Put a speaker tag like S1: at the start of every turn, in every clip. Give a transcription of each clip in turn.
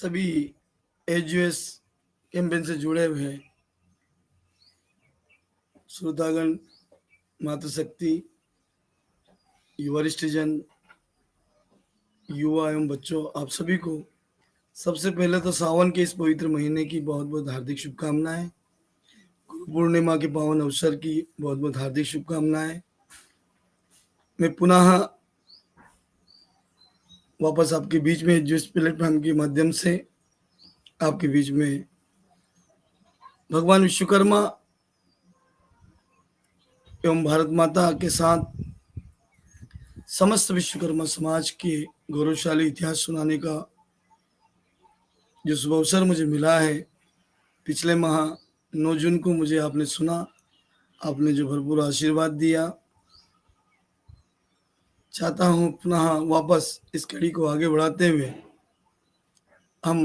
S1: सभी एचयूएस कैंपेन से जुड़े हुए श्रोतागण, मातृशक्ति, वरिष्ठजन, युवा एवं बच्चों, आप सभी को सबसे पहले तो सावन के इस पवित्र महीने की बहुत बहुत हार्दिक शुभकामनाएं। गुरु पूर्णिमा के पावन अवसर की बहुत बहुत हार्दिक शुभकामनाएं। मैं पुनः वापस आपके बीच में जिस प्लेटफॉर्म के माध्यम से आपके बीच में भगवान विश्वकर्मा एवं भारत माता के साथ समस्त विश्वकर्मा समाज के गौरवशाली इतिहास सुनाने का जो शुभ अवसर मुझे मिला है। पिछले माह 9 जून को मुझे आपने सुना, आपने जो भरपूर आशीर्वाद दिया। चाहता हूँ पुनः वापस इस कड़ी को आगे बढ़ाते हुए हम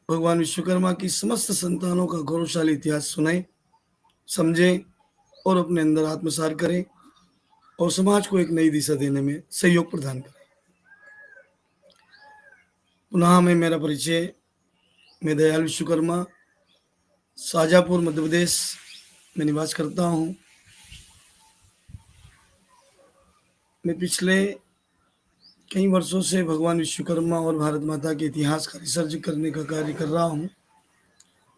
S1: भगवान विश्वकर्मा की समस्त संतानों का गौरवशाली इतिहास सुने, समझें और अपने अंदर आत्मसात करें और समाज को एक नई दिशा देने में सहयोग प्रदान करें। पुनः मैं मेरा परिचय, मैं दयाल विश्वकर्मा शाजापुर मध्य प्रदेश में निवास करता हूँ। मैं पिछले कई वर्षों से भगवान विश्वकर्मा और भारत माता के इतिहास का रिसर्च करने का कार्य कर रहा हूँ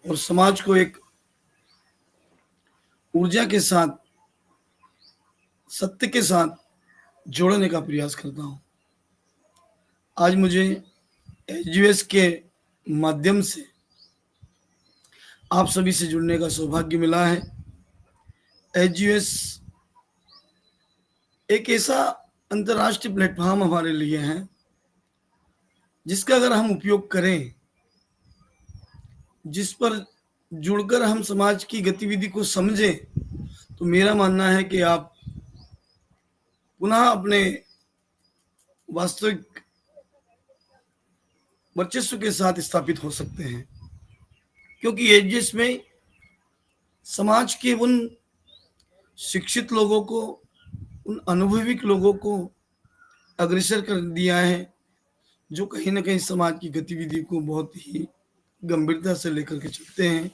S1: और समाज को एक ऊर्जा के साथ, सत्य के साथ जोड़ने का प्रयास करता हूँ। आज मुझे एचयूएस के माध्यम से आप सभी से जुड़ने का सौभाग्य मिला है। एचयूएस एक ऐसा अंतर्राष्ट्रीय प्लेटफॉर्म हमारे लिए है जिसका अगर हम उपयोग करें, जिस पर जुड़कर हम समाज की गतिविधि को समझें, तो मेरा मानना है कि आप पुनः अपने वास्तविक वर्चस्व के साथ स्थापित हो सकते हैं। क्योंकि एचयूएस में समाज के उन शिक्षित लोगों को, उन अनुभवी लोगों को अग्रसर कर दिया है जो कहीं ना कहीं समाज की गतिविधि को बहुत ही गंभीरता से लेकर के चलते हैं,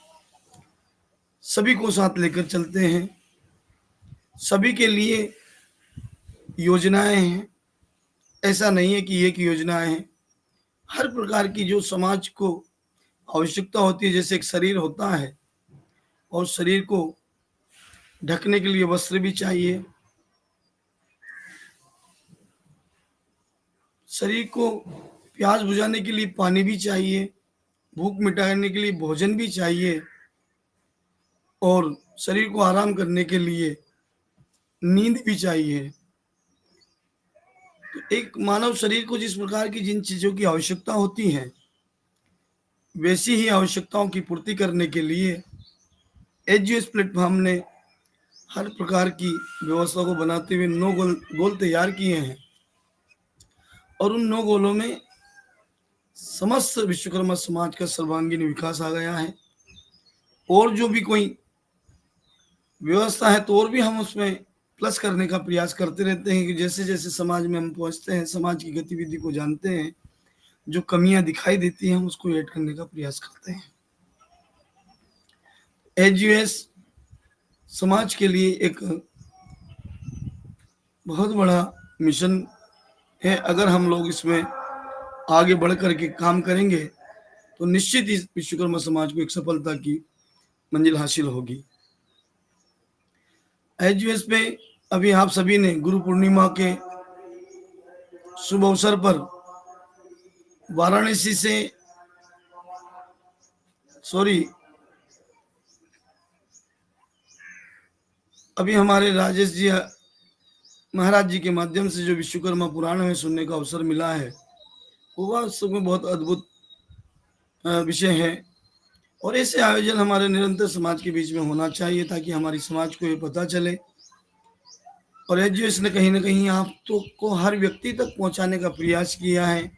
S1: सभी को साथ लेकर चलते हैं, सभी के लिए योजनाएं हैं। ऐसा नहीं है कि एक योजनाएं हैं, हर प्रकार की जो समाज को आवश्यकता होती है। जैसे एक शरीर होता है और शरीर को ढकने के लिए वस्त्र भी चाहिए, शरीर को प्यास बुझाने के लिए पानी भी चाहिए, भूख मिटाने के लिए भोजन भी चाहिए और शरीर को आराम करने के लिए नींद भी चाहिए। तो एक मानव शरीर को जिस प्रकार की जिन चीजों की आवश्यकता होती है, वैसी ही आवश्यकताओं की पूर्ति करने के लिए एचयूएस प्लेटफॉर्म ने हर प्रकार की व्यवस्था को बनाते हुए 9 गोल तैयार किए हैं और उन 9 गोलों में समस्त विश्वकर्मा समाज का सर्वांगीण विकास आ गया है। और जो भी कोई व्यवस्था है तो और भी हम उसमें प्लस करने का प्रयास करते रहते हैं कि जैसे जैसे समाज में हम पहुंचते हैं, समाज की गतिविधि को जानते हैं, जो कमियां दिखाई देती हैं हम उसको ऐड करने का प्रयास करते हैं। एचयूएस समाज के लिए एक बहुत बड़ा मिशन है। अगर हम लोग इसमें आगे बढ़ करके काम करेंगे तो निश्चित ही विश्वकर्मा समाज को एक सफलता की मंजिल हासिल होगी। एचयूएस पे अभी आप सभी ने गुरु पूर्णिमा के शुभ अवसर पर वाराणसी से अभी हमारे राजेश जी महाराज जी के माध्यम से जो विश्वकर्मा पुराण में सुनने का अवसर मिला है, वो वास्तव में बहुत अद्भुत विषय है और ऐसे आयोजन हमारे निरंतर समाज के बीच में होना चाहिए ताकि हमारी समाज को ये पता चले। और एचयूएस ने कहीं ना कहीं आप तो को हर व्यक्ति तक पहुंचाने का प्रयास किया है।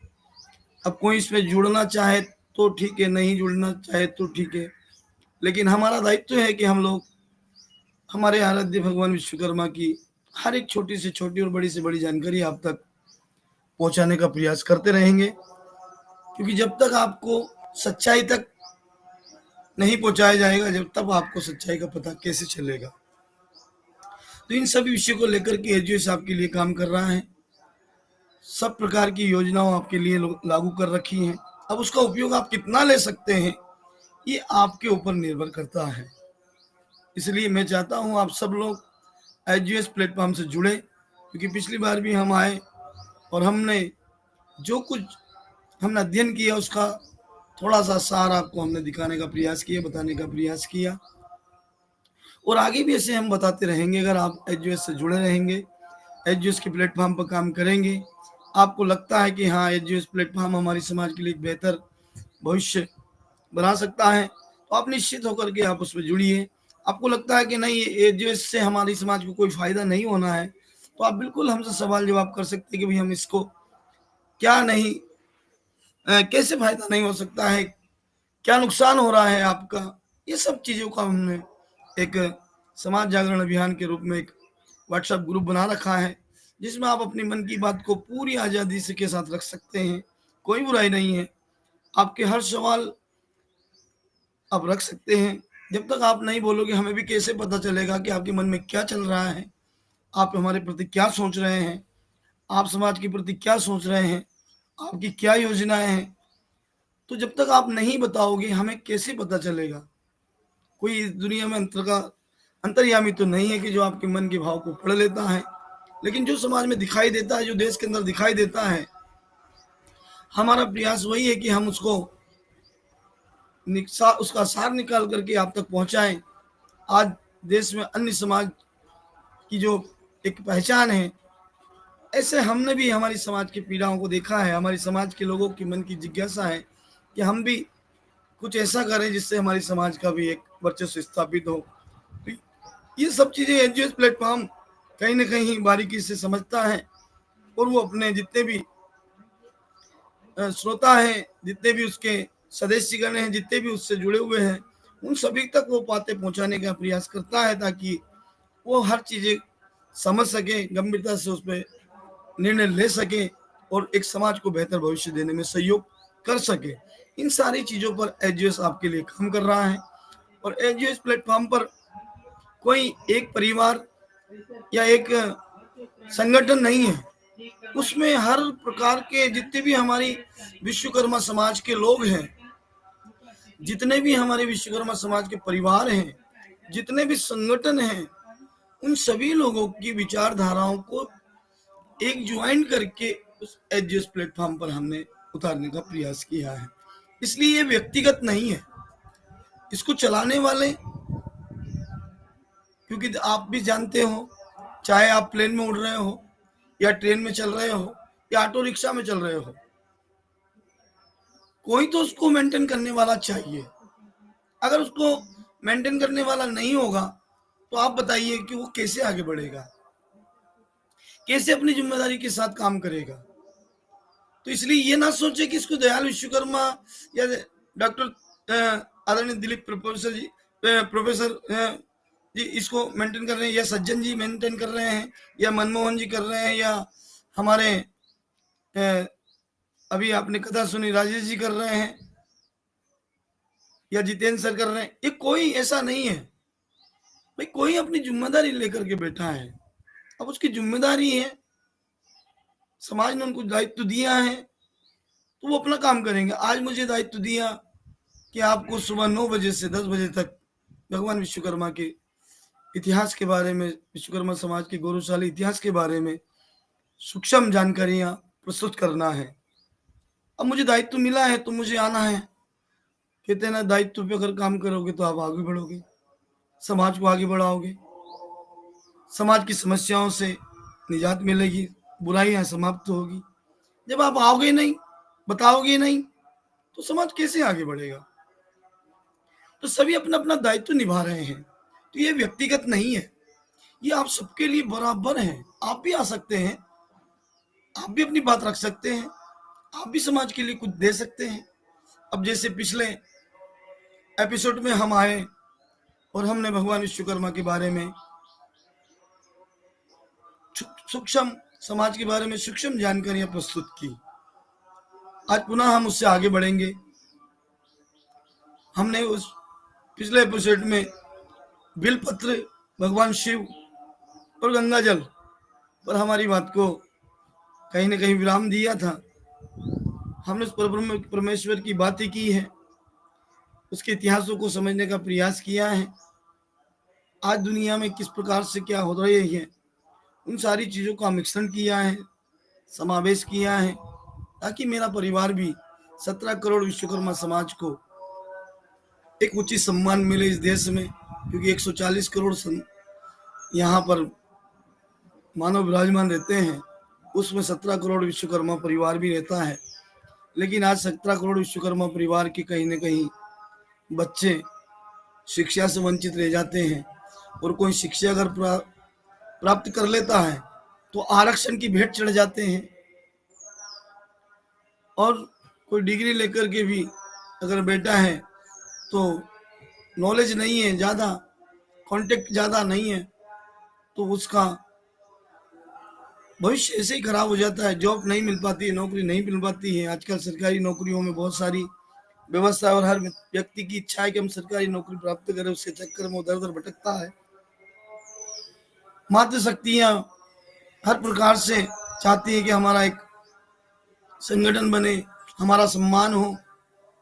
S1: अब कोई इसमें जुड़ना चाहे तो ठीक है, नहीं जुड़ना चाहे तो ठीक है, लेकिन हमारा दायित्व है कि हम लोग हमारे आराध्य भगवान विश्वकर्मा की हर एक छोटी से छोटी और बड़ी से बड़ी जानकारी आप तक पहुंचाने का प्रयास करते रहेंगे, क्योंकि जब तक आपको सच्चाई तक नहीं पहुंचाया जाएगा, जब तक आपको सच्चाई का पता कैसे चलेगा। तो इन सभी विषयों को लेकर के एजीएस आपके लिए काम कर रहा है, सब प्रकार की योजनाओं आपके लिए लागू कर रखी हैं। अब उसका उपयोग आप कितना ले सकते हैं, ये आपके ऊपर निर्भर करता है। इसलिए मैं चाहता हूं आप सब लोग एजीएस प्लेटफॉर्म से जुड़े, क्योंकि पिछली बार भी हम आए और हमने जो कुछ हमने अध्ययन किया उसका थोड़ा सा सार आपको हमने दिखाने का प्रयास किया, बताने का प्रयास किया, और आगे भी ऐसे हम बताते रहेंगे। अगर आप एजीएस से जुड़े रहेंगे, एजीएस के प्लेटफॉर्म पर काम करेंगे, आपको लगता है कि हाँ एजीएस प्लेटफॉर्म हमारे समाज के लिए एक बेहतर भविष्य बना सकता है, तो आप निश्चित होकर के आप उसमें जुड़िए। आपको लगता है कि नहीं एजीएस से हमारी समाज को कोई फायदा नहीं होना है, तो आप बिल्कुल हमसे सवाल जवाब कर सकते हैं कि भाई हम इसको क्या नहीं कैसे फायदा नहीं हो सकता है, क्या नुकसान हो रहा है आपका। ये सब चीज़ों का हमने एक समाज जागरण अभियान के रूप में एक व्हाट्सएप ग्रुप बना रखा है, जिसमें आप अपनी मन की बात को पूरी आज़ादी से के साथ रख सकते हैं। कोई बुराई नहीं है, आपके हर सवाल आप रख सकते हैं। जब तक आप नहीं बोलोगे हमें भी कैसे पता चलेगा कि आपके मन में क्या चल रहा है, आप हमारे प्रति क्या सोच रहे हैं, आप समाज के प्रति क्या सोच रहे हैं, आपकी क्या योजनाएं हैं। तो जब तक आप नहीं बताओगे हमें कैसे पता चलेगा। कोई इस दुनिया में अंतर्यामी तो नहीं है कि जो आपके मन के भाव को पढ़ लेता है, लेकिन जो समाज में दिखाई देता है, जो देश के अंदर दिखाई देता है, हमारा प्रयास वही है कि हम उसको उसका सार निकाल करके आप तक पहुंचाएं। आज देश में अन्य समाज की जो एक पहचान है, ऐसे हमने भी हमारी समाज की पीड़ाओं को देखा है। हमारी समाज के लोगों की मन की जिज्ञासा है कि हम भी कुछ ऐसा करें जिससे हमारी समाज का भी एक वर्चस्व स्थापित हो। तो ये सब चीज़ें एनजीओ प्लेटफॉर्म कहीं ना कहीं बारीकी से समझता है, और वो अपने जितने भी श्रोता हैं, जितने भी उसके सदस्यगण हैं, जितने भी उससे जुड़े हुए हैं, उन सभी तक वो बातें पहुंचाने का प्रयास करता है, ताकि वो हर चीज़ें समझ सके, गंभीरता से उस पर निर्णय ले सके और एक समाज को बेहतर भविष्य देने में सहयोग कर सके। इन सारी चीज़ों पर एजीएस आपके लिए काम कर रहा है, और एजीएस प्लेटफॉर्म पर कोई एक परिवार या एक संगठन नहीं है, उसमें हर प्रकार के जितने भी हमारी विश्वकर्मा समाज के लोग हैं, जितने भी हमारे विश्वकर्मा समाज के परिवार हैं, जितने भी संगठन हैं, उन सभी लोगों की विचारधाराओं को एक ज्वाइन करके उस एजीएस प्लेटफॉर्म पर हमने उतारने का प्रयास किया है। इसलिए ये व्यक्तिगत नहीं है, इसको चलाने वाले, क्योंकि आप भी जानते हो, चाहे आप प्लेन में उड़ रहे हो या ट्रेन में चल रहे हो या ऑटो रिक्शा में चल रहे हो, कोई तो उसको मेंटेन करने वाला चाहिए। अगर उसको मेंटेन करने वाला नहीं होगा तो आप बताइए कि वो कैसे आगे बढ़ेगा, कैसे अपनी जिम्मेदारी के साथ काम करेगा। तो इसलिए ये ना सोचे कि इसको दयाल विश्वकर्मा या डॉक्टर आदरणीय दिलीप प्रोफेसर जी इसको मेंटेन कर रहे हैं, या सज्जन जी मेंटेन कर रहे हैं, या मनमोहन जी कर रहे हैं, या हमारे अभी आपने कथा सुनी राजेश जी कर रहे हैं, या जितेंद्र सर कर रहे हैं। ये कोई ऐसा नहीं है भाई, कोई अपनी जिम्मेदारी लेकर के बैठा है। अब उसकी जिम्मेदारी है, समाज ने उनको दायित्व दिया है तो वो अपना काम करेंगे। आज मुझे दायित्व दिया कि आपको सुबह 9 बजे से 10 बजे तक भगवान विश्वकर्मा के इतिहास के बारे में, विश्वकर्मा समाज के गौरवशाली इतिहास के बारे में सूक्ष्म जानकारियां प्रस्तुत करना है। अब मुझे दायित्व मिला है तो मुझे आना है। कहते हैं ना, दायित्व पे अगर काम करोगे तो आप आगे बढ़ोगे, समाज को आगे बढ़ाओगे, समाज की समस्याओं से निजात मिलेगी, बुराइयां समाप्त होगी। जब आप आओगे नहीं, बताओगे नहीं, तो समाज कैसे आगे बढ़ेगा। तो सभी अपना अपना दायित्व निभा रहे हैं, तो ये व्यक्तिगत नहीं है, ये आप सबके लिए बराबर है। आप भी आ सकते हैं, आप भी अपनी बात रख सकते हैं, आप भी समाज के लिए कुछ दे सकते हैं। अब जैसे पिछले एपिसोड में हम आए और हमने भगवान विश्वकर्मा के बारे में सूक्ष्म समाज के बारे में सूक्ष्म जानकारियां प्रस्तुत की। आज पुनः हम उससे आगे बढ़ेंगे। हमने उस पिछले एपिसोड में बिलपत्र, भगवान शिव और गंगा जल पर हमारी बात को कहीं न कहीं विराम दिया था। हमने उस परमेश्वर की बातें की है, उसके इतिहासों को समझने का प्रयास किया है। आज दुनिया में किस प्रकार से क्या हो रही है, उन सारी चीज़ों का मिश्रण किया है, समावेश किया है, ताकि मेरा परिवार भी 17 करोड़ विश्वकर्मा समाज को एक उचित सम्मान मिले इस देश में। क्योंकि 140 करोड़ यहाँ पर मानव विराजमान रहते हैं, उसमें 17 करोड़ विश्वकर्मा परिवार भी रहता है। लेकिन आज 17 करोड़ विश्वकर्मा परिवार के कहीं न कहीं बच्चे शिक्षा से वंचित रह जाते हैं, और कोई शिक्षा अगर प्राप्त कर लेता है तो आरक्षण की भेंट चढ़ जाते हैं। और कोई डिग्री लेकर के भी अगर बैठा है तो नॉलेज नहीं है ज़्यादा, कॉन्टेक्ट ज़्यादा नहीं है, तो उसका भविष्य ऐसे ही खराब हो जाता है। जॉब नहीं मिल पाती है, नौकरी नहीं मिल पाती है। आजकल सरकारी नौकरियों में बहुत सारी व्यवस्था, और हर व्यक्ति की इच्छा है कि हम सरकारी नौकरी प्राप्त करें, उसके चक्कर में उधर उधर भटकता है। मातृशक्तियाँ हर प्रकार से चाहती है कि हमारा एक संगठन बने, हमारा सम्मान हो,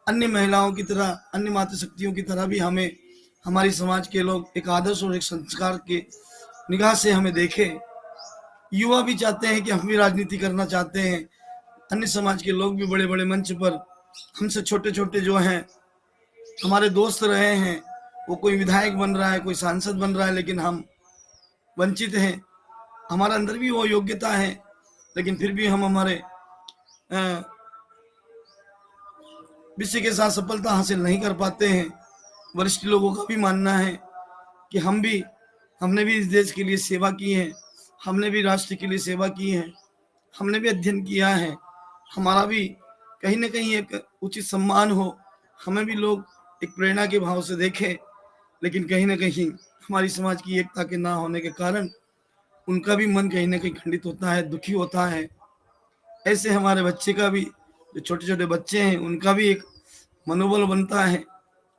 S1: अन्य महिलाओं की तरह, अन्य मातृशक्तियों की तरह भी हमें हमारी समाज के लोग एक आदर्श और एक संस्कार के निगाह से हमें देखें। युवा भी चाहते हैं कि हम भी राजनीति करना चाहते हैं। अन्य समाज के लोग भी बड़े बड़े मंच पर हमसे छोटे छोटे जो हैं हमारे दोस्त रहे हैं, वो कोई विधायक बन रहा है, कोई सांसद बन रहा है, लेकिन हम वंचित हैं। हमारे अंदर भी वो योग्यता है, लेकिन फिर भी हम हमारे विषय के साथ सफलता हासिल नहीं कर पाते हैं। वरिष्ठ लोगों का भी मानना है कि हमने भी इस देश के लिए सेवा की है, हमने भी राष्ट्र के लिए सेवा की है, हमने भी अध्ययन किया है, हमारा भी कहीं ना कहीं एक उचित सम्मान हो, हमें भी लोग एक प्रेरणा के भाव से देखें। लेकिन कहीं ना कहीं हमारी समाज की एकता के ना होने के कारण उनका भी मन कहीं ना कहीं खंडित होता है, दुखी होता है। ऐसे हमारे बच्चे का भी, जो छोटे छोटे बच्चे हैं, उनका भी एक मनोबल बनता है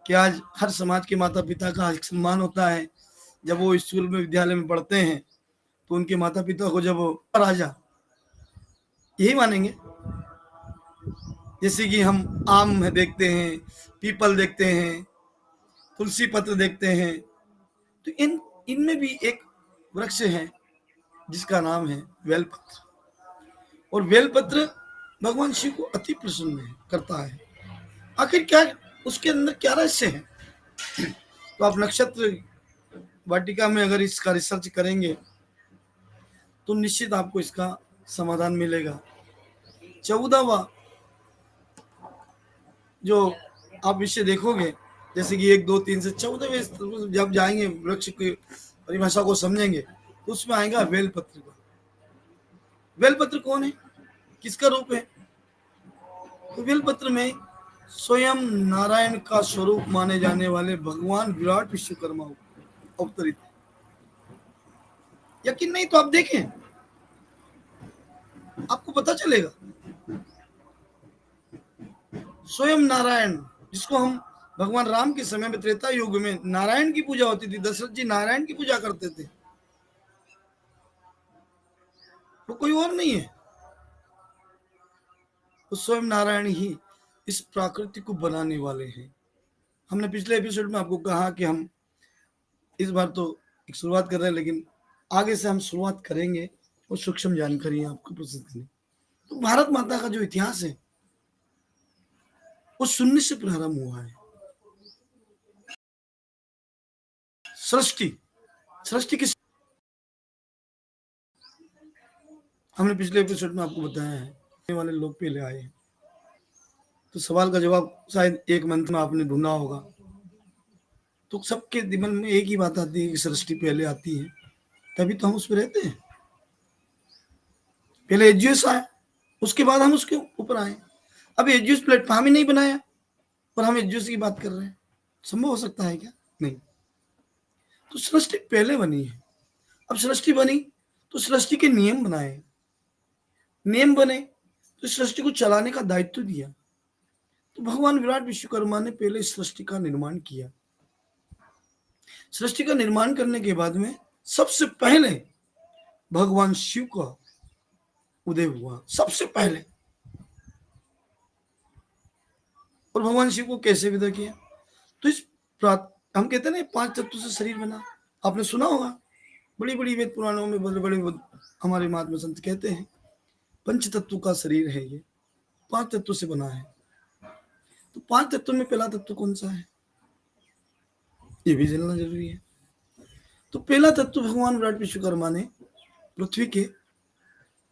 S1: कि आज हर समाज के माता पिता का एक सम्मान होता है। जब वो स्कूल में, विद्यालय में पढ़ते हैं तो उनके माता पिता को जब वो राजा यही मानेंगे। जैसे कि हम आम में देखते हैं, पीपल देखते हैं, तुलसी पत्र देखते हैं, तो इनमें भी एक वृक्ष है जिसका नाम है बेलपत्र। और बेलपत्र भगवान शिव को अति प्रसन्न करता है। आखिर क्या उसके अंदर क्या रहस्य है? तो आप नक्षत्र वाटिका में अगर इसका रिसर्च करेंगे तो निश्चित आपको इसका समाधान मिलेगा। 14वां जो आप विषय देखोगे, जैसे कि 1, 2, 3 से 14वें जब जाएंगे, वृक्ष की परिभाषा को समझेंगे तो उसमें आएगा बेलपत्र का। बेलपत्र कौन है, किसका रूप है? तो बेलपत्र में स्वयं नारायण का स्वरूप माने जाने वाले भगवान विराट विश्वकर्मा अवतरित है। यकीन नहीं तो आप देखें, आपको पता चलेगा। स्वयं नारायण, जिसको हम भगवान राम के समय में त्रेता युग में नारायण की पूजा होती थी, दशरथ जी नारायण की पूजा करते थे, वो कोई और नहीं है, तो स्वयं नारायण ही इस प्रकृति को बनाने वाले हैं। हमने पिछले एपिसोड में आपको कहा कि हम इस बार तो एक शुरुआत कर रहे हैं, लेकिन आगे से हम शुरुआत करेंगे और सूक्ष्म जानकारी आपको प्रस्तुत करेंगे। तो भारत माता का जो इतिहास है वो शून्य से प्रारंभ हुआ है। सृष्टि की हमने पिछले एपिसोड में आपको बताया है, वाले लोग पहले आए हैं। तो सवाल का जवाब शायद एक मंत्र में आपने ढूंढा होगा। तो सबके दिमाग में एक ही बात आती है कि सृष्टि पहले आती है, तभी तो हम उस पर रहते हैं। पहले एजीएस आया, उसके बाद हम उसके ऊपर आए। अब एजीएस प्लेटफॉर्म ही नहीं बनाया पर हम एजीएस की बात कर रहे हैं, संभव हो सकता है क्या? नहीं। तो सृष्टि पहले बनी है। अब सृष्टि बनी तो सृष्टि के नियम बनाए, नियम बने, तो सृष्टि को चलाने का दायित्व दिया। तो भगवान विराट विश्वकर्मा ने पहले सृष्टि का निर्माण किया। सृष्टि का निर्माण करने के बाद में सबसे पहले भगवान शिव का उदय हुआ, सबसे पहले। और भगवान शिव को कैसे विदा किया? तो हम कहते हैं ना 5 तत्वों से शरीर बना, आपने सुना होगा, बड़ी बड़ी वेद पुराणों में बड़े बड़े हमारे महात्मा संत कहते हैं पंच तत्व का शरीर है ये, 5 तत्वों से बना है। तो 5 तत्वों में पहला तत्व कौन सा है, ये भी जानना जरूरी है। तो पहला तत्व भगवान विराट विश्वकर्मा ने पृथ्वी के,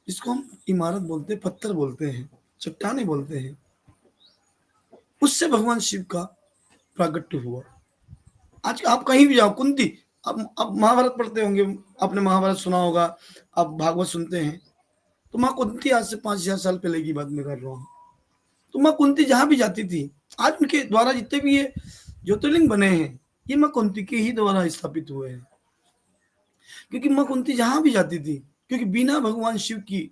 S1: इसको हम इमारत बोलते हैं, पत्थर बोलते हैं, चट्टाने बोलते हैं, उससे भगवान शिव का प्रागट्य हुआ। आज आप कहीं भी जाओ, कुंती, अब महाभारत पढ़ते होंगे, आपने महाभारत सुना होगा, आप भागवत सुनते हैं, तो माँ कुंती आज से 5000 साल पहले की बात मैं कर रहा हूँ। तो माँ कुंती जहां भी जाती थी, आज उनके द्वारा जितने भी ये ज्योतिर्लिंग बने हैं, ये माँ कुंती के ही द्वारा स्थापित हुए हैं। क्योंकि माँ कुंती जहां भी जाती थी, क्योंकि बिना भगवान शिव की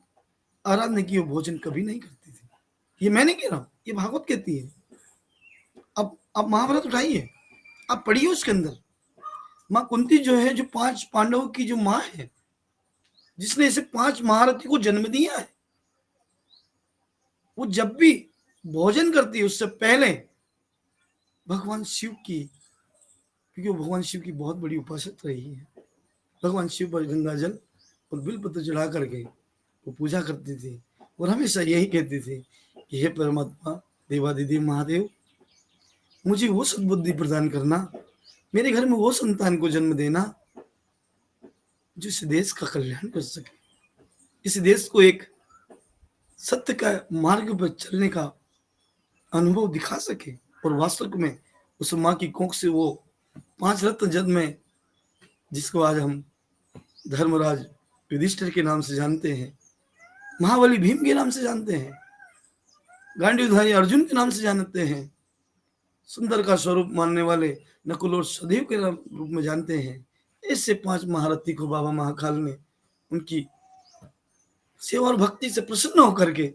S1: आराधना की वो भोजन कभी नहीं करती थी। ये मैं नहीं कह रहा हूं, ये भागवत कहती है। अब महाभारत उठाइए, आप पढ़िए, उसके अंदर माँ कुंती जो है, जो 5 पांडवों की जो माँ है, जिसने ऐसे 5 महारथी को जन्म दिया है, वो जब भी भोजन करती है उससे पहले भगवान शिव की, क्योंकि वो भगवान शिव की बहुत बड़ी उपासक रही है, भगवान शिव पर गंगा जल और बिलपत्र चढ़ा करके वो पूजा करती थी। और हमेशा यही कहती थी कि हे परमात्मा देवादिदेव महादेव, मुझे वो सद्बुद्धि प्रदान करना, मेरे घर में वो संतान को जन्म देना जो इस देश का कल्याण कर सके, इस देश को एक सत्य का मार्ग पर चलने का अनुभव दिखा सके। और वास्तव में उस माँ की कोख से वो 5 रत्न जन्मे, जिसको आज हम धर्मराज युधिष्ठिर के नाम से जानते हैं, महाबली भीम के नाम से जानते हैं, गांडीवधारी अर्जुन के नाम से जानते हैं, सुंदर का स्वरूप मानने वाले नकुल और सहदेव के रूप में जानते हैं। ऐसे 5 महारथी को बाबा महाकाल ने उनकी सेवा और भक्ति से प्रसन्न होकर के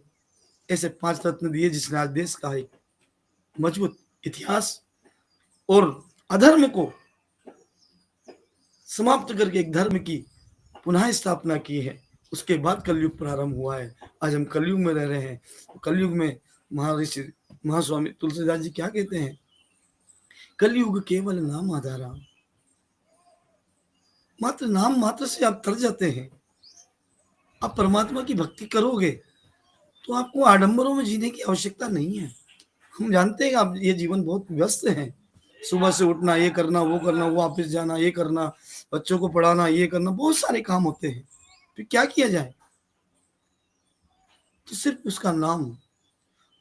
S1: ऐसे 5 रत्न दिए, जिसने आज देश का एक मजबूत इतिहास और अधर्म को समाप्त करके एक धर्म की पुनः स्थापना की है। उसके बाद कलयुग प्रारंभ हुआ है। आज हम कलयुग में रह रहे हैं। कलयुग में महर्षि महास्वामी तुलसीदास जी क्या कहते हैं, कलयुग केवल नाम आधारा, मात्र नाम मात्र से आप तर जाते हैं। आप परमात्मा की भक्ति करोगे तो आपको आडंबरों में जीने की आवश्यकता नहीं है। हम जानते हैं कि आप ये जीवन बहुत व्यस्त है, सुबह से उठना, ये करना, वो ऑफिस जाना, ये करना, बच्चों को पढ़ाना, ये करना, बहुत सारे काम होते हैं। तो क्या किया जाए? तो सिर्फ उसका नाम,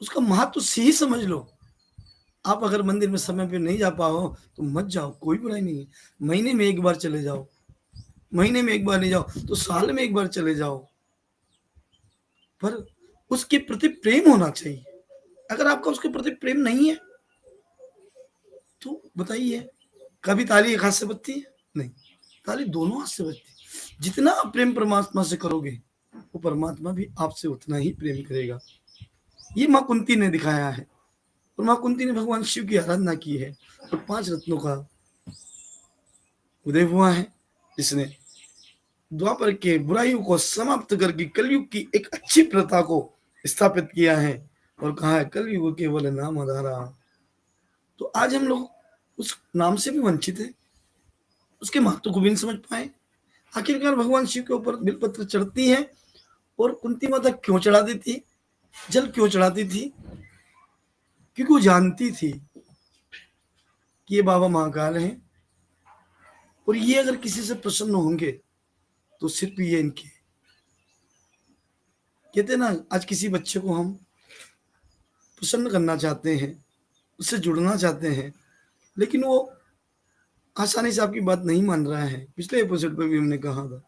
S1: उसका महत्व से ही समझ लो। आप अगर मंदिर में समय पे नहीं जा पाओ तो मत जाओ, कोई बुराई नहीं है। महीने में एक बार चले जाओ, महीने में एक बार नहीं जाओ तो साल में एक बार चले जाओ, पर उसके प्रति प्रेम होना चाहिए। अगर आपका उसके प्रति प्रेम नहीं है तो बताइए, कभी ताली एक हाथ से बजती है? नहीं, ताली दोनों हाथ से बजती है। जितना आप प्रेम परमात्मा से करोगे वो परमात्मा भी आपसे उतना ही प्रेम करेगा। ये माँ कुंती ने दिखाया है। और माँ कुंती ने भगवान शिव की आराधना की है और 5 रत्नों का उदय हुआ है, जिसने द्वापर के बुराइयों को समाप्त करके कलयुग की एक अच्छी प्रथा को स्थापित किया है और कहा है कलयुग केवल नाम आधारा। तो आज हम लोग उस नाम से भी वंचित है, उसके महत्व को भी नहीं समझ पाए। आखिरकार भगवान शिव के ऊपर बिलपत्र चढ़ती है और कुंती माता क्यों चढ़ा देती, जल क्यों चढ़ाती थी? क्योंकि वो जानती थी कि ये बाबा महाकाल हैं और ये अगर किसी से प्रसन्न होंगे तो सिर्फ ये इनके। कहते ना, आज किसी बच्चे को हम प्रसन्न करना चाहते हैं, उससे जुड़ना चाहते हैं, लेकिन वो आसानी से आपकी बात नहीं मान रहा है। पिछले एपिसोड पे भी हमने कहा था,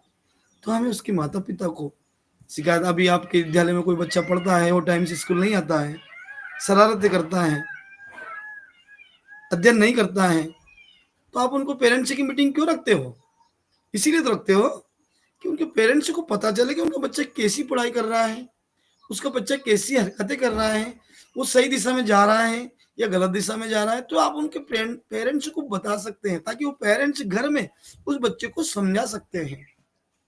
S1: तो हमें उसके माता पिता को शिकायत, अभी आपके विद्यालय में कोई बच्चा पढ़ता है, वो टाइम से स्कूल नहीं आता है, शरारतें करता है, अध्ययन नहीं करता है, तो आप उनको पेरेंट्स की मीटिंग क्यों रखते हो? इसीलिए तो रखते हो कि उनके पेरेंट्स को पता चले कि उनका बच्चा कैसी पढ़ाई कर रहा है, उसका बच्चा कैसी हरकतें कर रहा है, वो सही दिशा में जा रहा है या गलत दिशा में जा रहा है, तो आप उनके पेरेंट्स को बता सकते हैं, ताकि वो पेरेंट्स घर में उस बच्चे को समझा सकते हैं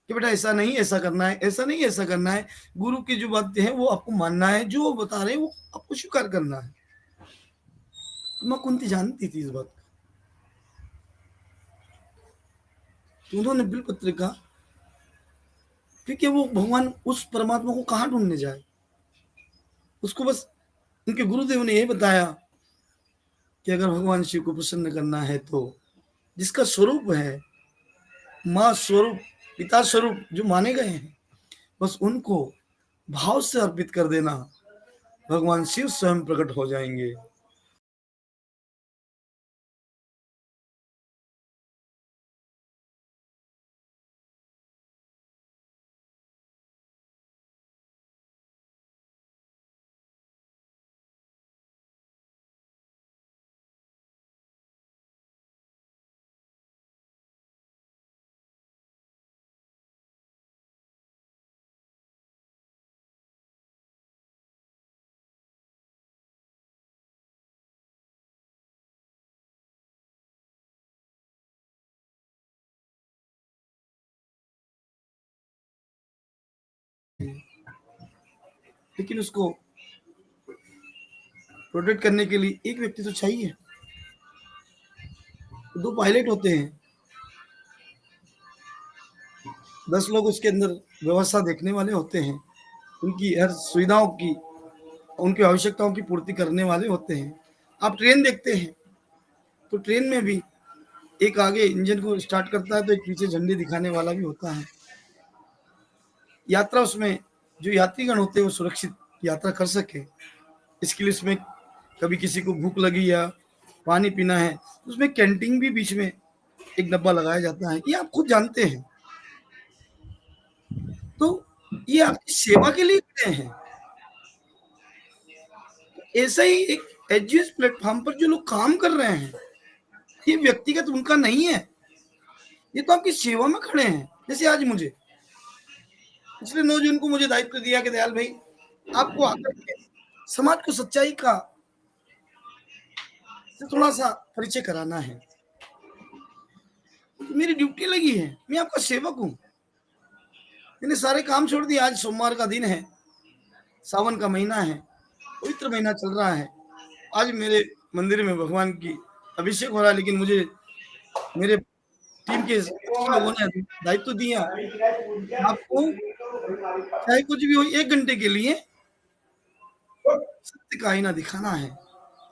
S1: कि बेटा ऐसा नहीं ऐसा करना है, ऐसा नहीं ऐसा करना है। गुरु की जो बातें हैं वो आपको मानना है, जो वो बता रहे हैं वो आपको स्वीकार करना है। तो माँ कुंती जानती थी इस बात को, तो उन्होंने बिलपत्र कहा, क्योंकि वो भगवान उस परमात्मा को कहाँ ढूंढने जाए, उसको बस उनके गुरुदेव ने यही बताया कि अगर भगवान शिव को प्रसन्न करना है तो जिसका स्वरूप है, माँ स्वरूप, पिता स्वरूप जो माने गए हैं, बस उनको भाव से अर्पित कर देना, भगवान शिव स्वयं प्रकट हो जाएंगे। लेकिन उसको प्रोटेक्ट करने के लिए एक व्यक्ति तो चाहिए, दो पायलट होते हैं, 10 लोग उसके अंदर व्यवस्था देखने वाले होते हैं, उनकी हर सुविधाओं की, उनकी आवश्यकताओं की पूर्ति करने वाले होते हैं। आप ट्रेन देखते हैं, तो ट्रेन में भी एक आगे इंजन को स्टार्ट करता है तो एक पीछे झंडी दिखाने वाला भी होता है। यात्रा उसमें जो यात्रीगण होते हैं वो सुरक्षित यात्रा कर सके, इसके लिए उसमें कभी किसी को भूख लगी या पानी पीना है तो उसमें कैंटीन भी बीच में एक डब्बा लगाया जाता है, ये आप खुद जानते हैं। तो ये आपकी सेवा के लिए खड़े हैं। ऐसा ही एक एजीएस प्लेटफॉर्म पर जो लोग काम कर रहे हैं, ये व्यक्तिगत उनका नहीं है, ये तो आपकी सेवा में खड़े हैं। जैसे आज मुझे पिछले 9 जून को मुझे दायित्व दिया कि दयाल भाई आपको आकर के समाज को सच्चाई का से थोड़ा सा परिचय कराना है, तो मेरी ड्यूटी लगी है, मैं आपका सेवक हूँ। मैंने सारे काम छोड़ दिए, आज सोमवार का दिन है, सावन का महीना है, पवित्र महीना चल रहा है। आज मेरे मंदिर में भगवान की अभिषेक हो रहा है, लेकिन मुझे मेरे टीम के लोगों ने दायित्व दिया, आपको चाहे कुछ भी हो 1 घंटे के लिए सत्य का आईना दिखाना है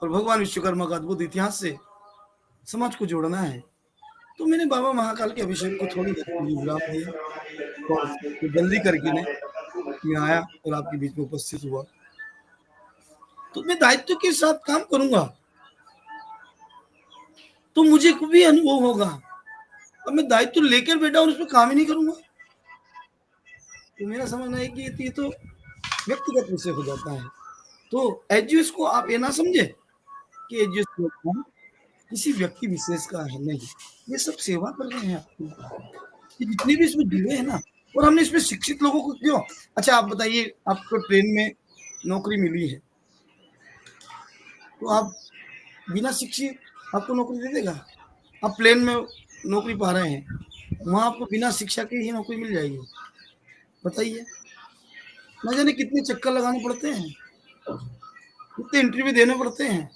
S1: और भगवान विश्वकर्मा का अद्भुत इतिहास से समाज को जोड़ना है। तो मैंने बाबा महाकाल के अभिषेक को थोड़ी देर के लिए विराम दिया और फिर जल्दी करके मैं आया और आपके बीच में उपस्थित हुआ। तो मैं दायित्व के साथ काम करूंगा तो मुझे भी अनुभव होगा। अब मैं दायित्व लेकर बैठा और उस पर काम ही नहीं करूंगा, तो मेरा समझना है कि ये तो व्यक्तिगत विषय हो जाता है। तो एजीएस को आप ये ना समझे कि एजीएस प्लेटफॉर्म किसी व्यक्ति विशेष का है, नहीं, ये सब सेवा कर रहे हैं आपकी, ये जितने भी इसमें जुड़े हैं ना। और हमने इसमें शिक्षित लोगों को क्यों, अच्छा आप बताइए, आपको ट्रेन में नौकरी मिली है तो आप बिना शिक्षित आपको नौकरी दे देगा? आप प्लेन में नौकरी पा रहे हैं, वहां आपको बिना शिक्षा के ही नौकरी मिल जाएगी? बताइए, न जाने कितने चक्कर लगाने पड़ते हैं, कितने इंटरव्यू देने पड़ते हैं,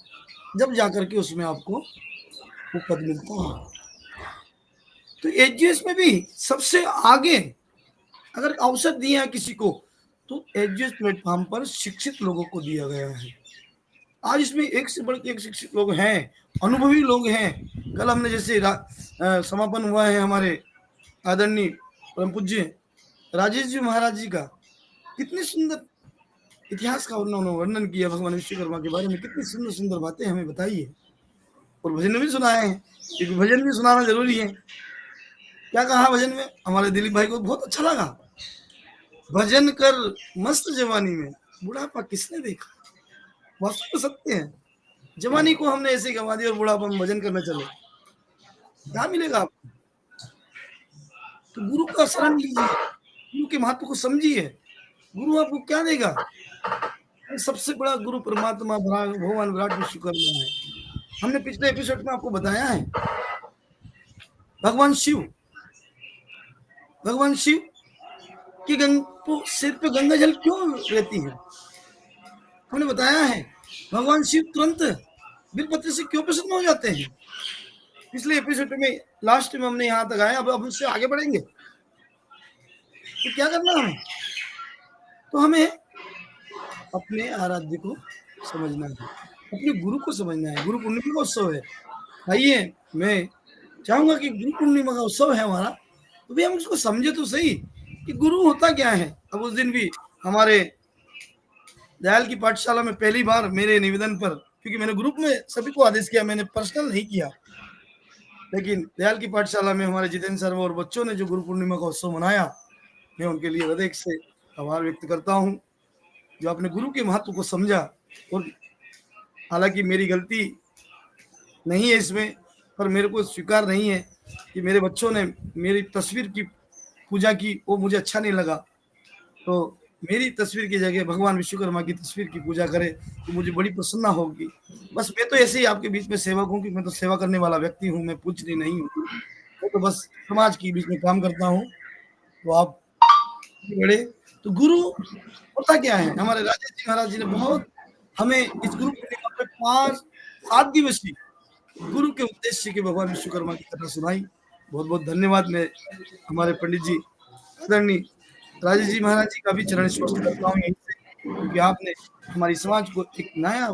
S1: जब जाकर के उसमें आपको वो पद मिलता है। तो एजीएस में भी सबसे आगे अगर अवसर दिया है किसी को, तो एजीएस प्लेटफॉर्म पर शिक्षित लोगों को दिया गया है। आज इसमें एक से बढ़ के एक शिक्षित लोग हैं, अनुभवी लोग हैं। कल हमने जैसे समापन हुआ है हमारे आदरणीय परम पूज्य राजेश जी महाराज जी का, कितनी सुंदर इतिहास का उन्होंने वर्णन किया, भगवान विश्वकर्मा के बारे में कितनी सुंदर सुंदर बातें हमें बताई है, और भजन भी सुनाए हैं, क्योंकि भजन भी सुनाना जरूरी है। क्या कहा भजन में, हमारे दिलीप भाई को बहुत अच्छा लगा, भजन कर मस्त जवानी में बुढ़ापा किसने देखा। वास्तव में सत्य है, जवानी को हमने ऐसे गंवा दिया और बुढ़ापा में भजन करने चले, क्या मिलेगा आपको? तो गुरु का शरण लीजिए, गुरु के महत्व को समझिए, गुरु आपको क्या देगा? सबसे बड़ा गुरु परमात्मा भगवान विराट विश्वकर्मा है। हमने पिछले एपिसोड में आपको बताया है भगवान शिव भगवान शिव की सिर पे गंगा जल क्यों रहती है। हमने बताया है भगवान शिव तुरंत बिलपत्र से क्यों प्रसन्न हो जाते हैं। पिछले एपिसोड में लास्ट में हमने यहाँ तक आया, अब उससे आगे बढ़ेंगे। तो क्या करना हमें, तो हमें अपने आराध्य को समझना है, अपने गुरु को समझना है। गुरु पूर्णिमा का उत्सव है। आइए, मैं चाहूंगा कि गुरु पूर्णिमा का उत्सव है हमारा, तो भी हम उसको समझे तो सही कि गुरु होता क्या है। अब उस दिन भी हमारे दयाल की पाठशाला में पहली बार मेरे निवेदन पर, क्योंकि मैंने ग्रुप में सभी को आदेश किया, मैंने पर्सनल नहीं किया, लेकिन दयाल की पाठशाला में हमारे जितेंद्र सर और बच्चों ने जो गुरु पूर्णिमा का उत्सव मनाया, मैं उनके लिए हृदय से आभार व्यक्त करता हूँ, जो अपने गुरु के महत्व को समझा। और हालांकि मेरी गलती नहीं है इसमें, पर मेरे को स्वीकार नहीं है कि मेरे बच्चों ने मेरी तस्वीर की पूजा की, वो मुझे अच्छा नहीं लगा। तो मेरी तस्वीर की जगह भगवान विश्वकर्मा की तस्वीर की पूजा करे तो मुझे बड़ी प्रसन्नता होगी। बस मैं तो ऐसे ही आपके बीच में सेवक हूँ कि मैं तो सेवा करने वाला व्यक्ति हूँ, मैं पूजनी नहीं हूँ। मैं तो बस समाज के बीच में काम करता हूँ। तो आप बड़े, तो गुरु होता क्या है। हमारे राजेश जी महाराज जी ने बहुत हमें इस गुरु पूर्णिमा पे 5-7 दिवसीय गुरु के उद्देश्य के भगवान विश्वकर्मा की कथा सुनाई। बहुत बहुत धन्यवाद। मैं हमारे पंडित जी आदरणीय राजेश जी महाराज जी का भी चरण स्पर्श करता हूँ यहीं से, क्योंकि आपने हमारी समाज को एक नया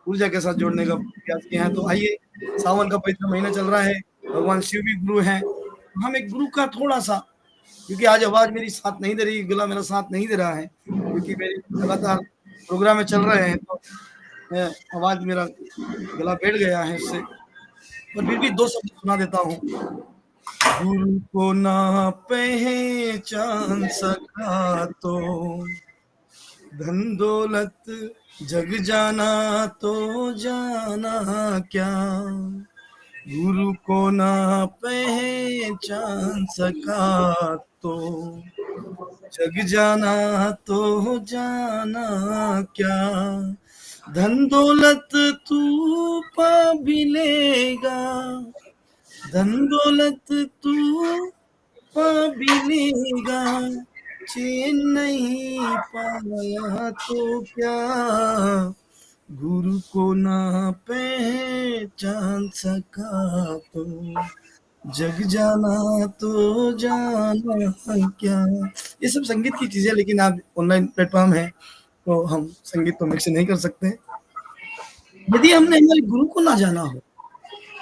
S1: ऊर्जा के साथ जोड़ने का प्रयास किया है। तो आइए, सावन का पवित्र महीना चल रहा है, भगवान शिव भी गुरु हैं। हम एक गुरु का थोड़ा सा, क्योंकि आज आवाज मेरी साथ नहीं दे रही, गला मेरा साथ नहीं दे रहा है, क्योंकि मेरे लगातार प्रोग्राम में चल रहे हैं, तो आवाज मेरा गला बैठ गया है इससे, पर फिर भी 2 शब्द सुना देता हूँ। गुरु को ना पहचान सका तो धन दौलत जग जाना तो जाना क्या। गुरु को ना पहचान सका तो जग जाना तो जाना क्या। धन दौलत तू पा भी लेगा, धन दौलत तू पा भी लेगा, चैन नहीं पाया तो क्या। गुरु को ना पहचान सका तो जग जाना तो जाना क्या। ये सब संगीत की चीजें, लेकिन आप ऑनलाइन प्लेटफॉर्म है तो हम संगीत तो मिक्स नहीं कर सकते। यदि हमने हमारे गुरु को ना जाना हो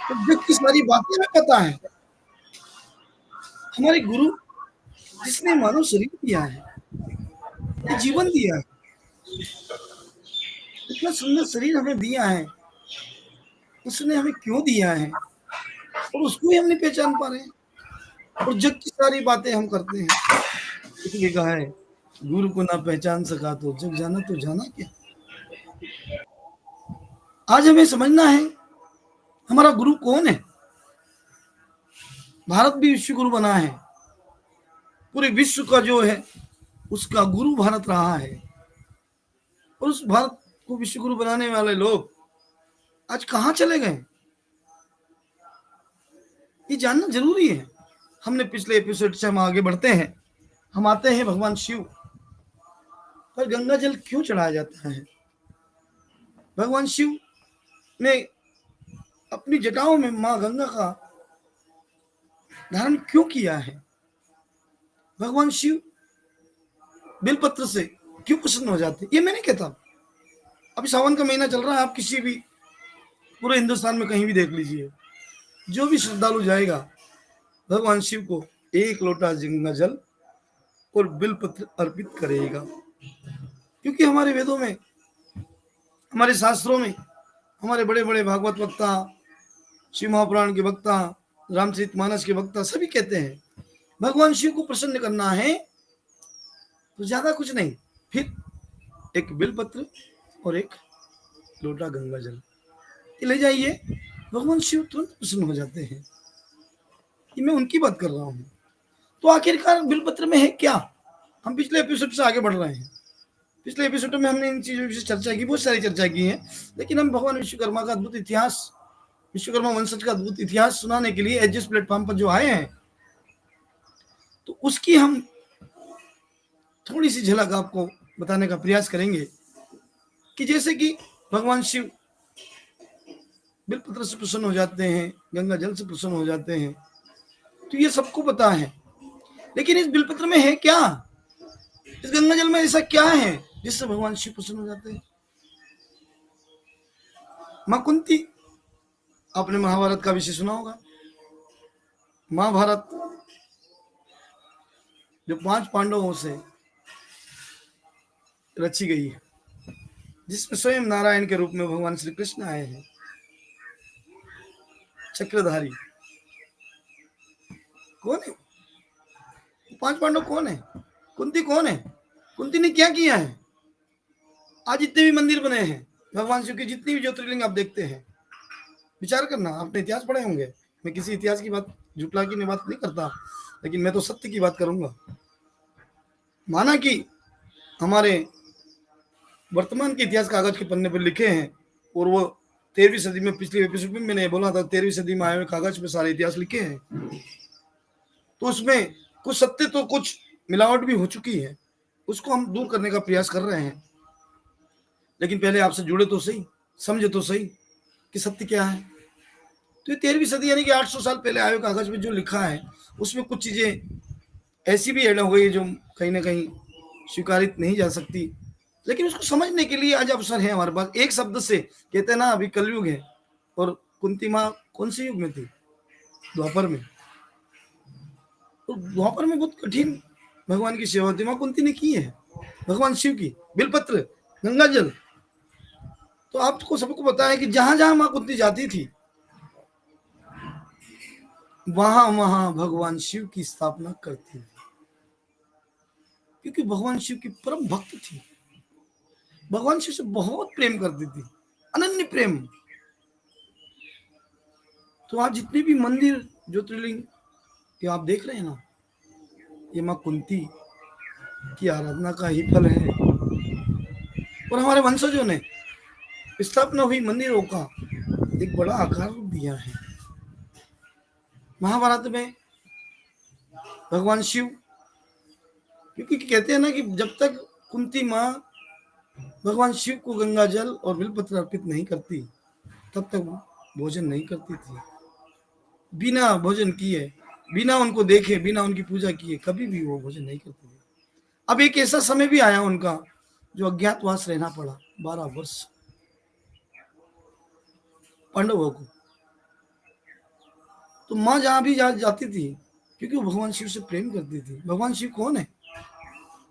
S1: तो जग की सारी बातें हमें पता है। हमारे गुरु जिसने मानव शरीर दिया है, ये जीवन दिया है, इतना सुंदर शरीर हमें दिया है, उसने हमें क्यों दिया है और उसको ही हम नहीं पहचान पा रहे हैं, और जग की सारी बातें हम करते हैं। इसलिए कहा है गुरु को ना पहचान सका तो जग जाना तो जाना क्या। आज हमें समझना है हमारा गुरु कौन है। भारत भी विश्व गुरु बना है, पूरे विश्व का जो है उसका गुरु भारत रहा है, और उस भारत को विश्व गुरु बनाने वाले लोग आज कहां चले गए, ये जानना जरूरी है। हमने पिछले एपिसोड से हम आगे बढ़ते हैं, हम आते हैं भगवान शिव पर गंगा जल क्यों चढ़ाया जाता है। भगवान शिव ने अपनी जटाओं में मां गंगा का धारण क्यों किया है। भगवान शिव बेलपत्र से क्यों प्रसन्न हो जाते, ये मैं नहीं कहता। अभी सावन का महीना चल रहा है, आप किसी भी पूरे हिंदुस्तान में कहीं भी देख लीजिए, जो भी श्रद्धालु जाएगा भगवान शिव को 1 लोटा गंगा जल और बिलपत्र अर्पित करेगा। क्योंकि हमारे वेदों में, हमारे शास्त्रों में, हमारे बड़े बड़े भागवत वक्ता, शिव महापुराण के वक्ता, रामचरितमानस के वक्ता सभी कहते हैं भगवान शिव को प्रसन्न करना है तो ज्यादा कुछ नहीं, फिर 1 बिलपत्र और 1 लोटा गंगा जल ले जाइए, भगवान शिव तुरंत प्रसन्न हो जाते हैं। ये मैं उनकी बात कर रहा हूँ। तो आखिरकार बिलपत्र में है क्या, हम पिछले एपिसोड से आगे बढ़ रहे हैं। पिछले एपिसोड में हमने इन चीजों की चर्चा की, बहुत सारी चर्चा की है, लेकिन हम भगवान विश्वकर्मा का अद्भुत इतिहास, विश्वकर्मा वंशज का अद्भुत इतिहास सुनाने के लिए एजिस प्लेटफॉर्म पर जो आए हैं, तो उसकी हम थोड़ी सी झलक आपको बताने का प्रयास करेंगे कि जैसे कि भगवान शिव बिलपत्र से प्रसन्न हो जाते हैं, गंगा जल से प्रसन्न हो जाते हैं, तो ये सबको पता है, लेकिन इस बिलपत्र में है क्या, इस गंगा जल में ऐसा क्या है जिससे भगवान शिव प्रसन्न हो जाते हैं। मां कुंती, आपने महाभारत का विषय सुना होगा। महाभारत जो 5 पांडवों से रची गई है, जिसमें स्वयं नारायण के रूप में भगवान श्री कृष्ण आए हैं, चक्रधारी। कौन है 5 पांडव? कौन है? कुंती कौन है? कुंती ने क्या किया है? आज जितने भी मंदिर बने हैं भगवान शिव के, जितनी भी ज्योतिर्लिंग आप देखते हैं, विचार करना, आपने इतिहास पढ़े होंगे, मैं किसी इतिहास की बात, झुटला की बात नहीं करता, लेकिन मैं तो सत्य की बात करूंगा। माना कि हमारे वर्तमान के इतिहास कागज के पन्ने पर लिखे हैं, और वो 13वीं सदी में, पिछले एपिसोड में मैंने बोला था 13वीं सदी में आए हुए कागज पे सारे इतिहास लिखे हैं, तो उसमें कुछ सत्य तो कुछ मिलावट भी हो चुकी है, उसको हम दूर करने का प्रयास कर रहे हैं। लेकिन पहले आपसे जुड़े तो सही, समझे तो सही कि सत्य क्या है। तो ये 13वीं सदी यानी कि 800 साल पहले आए हुए कागज में जो लिखा है, उसमें कुछ चीजें ऐसी भी ऐड हो गई है जो कहीं ना कहीं स्वीकारित नहीं जा सकती, लेकिन उसको समझने के लिए आज अवसर है हमारे पास। एक शब्द से कहते हैं ना, अभी कलयुग है, और कुंती माँ कौन से युग में थी? द्वापर में। तो द्वापर में बहुत कठिन भगवान की सेवा थी, माँ कुंती ने की है भगवान शिव की, बिलपत्र, गंगा जल। तो आपको सबको पता है कि जहां जहां माँ कुंती जाती थी, वहां वहां भगवान शिव की स्थापना करती थी, क्योंकि भगवान शिव की परम भक्त थी, भगवान शिव से बहुत प्रेम करती थी, अनन्य प्रेम। तो आज जितने भी मंदिर, ज्योतिर्लिंग ये आप देख रहे हैं ना, ये माँ कुंती की आराधना का ही फल है। और हमारे वंशजों ने स्थापना हुई मंदिरों का एक बड़ा आकार दिया है। महाभारत में भगवान शिव, क्योंकि कहते हैं ना कि जब तक कुंती माँ भगवान शिव को गंगा जल और बिलपत्र अर्पित नहीं करती, तब तक भोजन नहीं करती थी। बिना भोजन किए, बिना उनको देखे, बिना उनकी पूजा किए कभी भी वो भोजन नहीं करती थी। अब एक ऐसा समय भी आया उनका जो अज्ञातवास रहना पड़ा, 12 वर्ष पांडवों को। तो माँ जहां भी जाती थी, क्योंकि वो भगवान शिव से प्रेम करती थी। भगवान शिव कौन है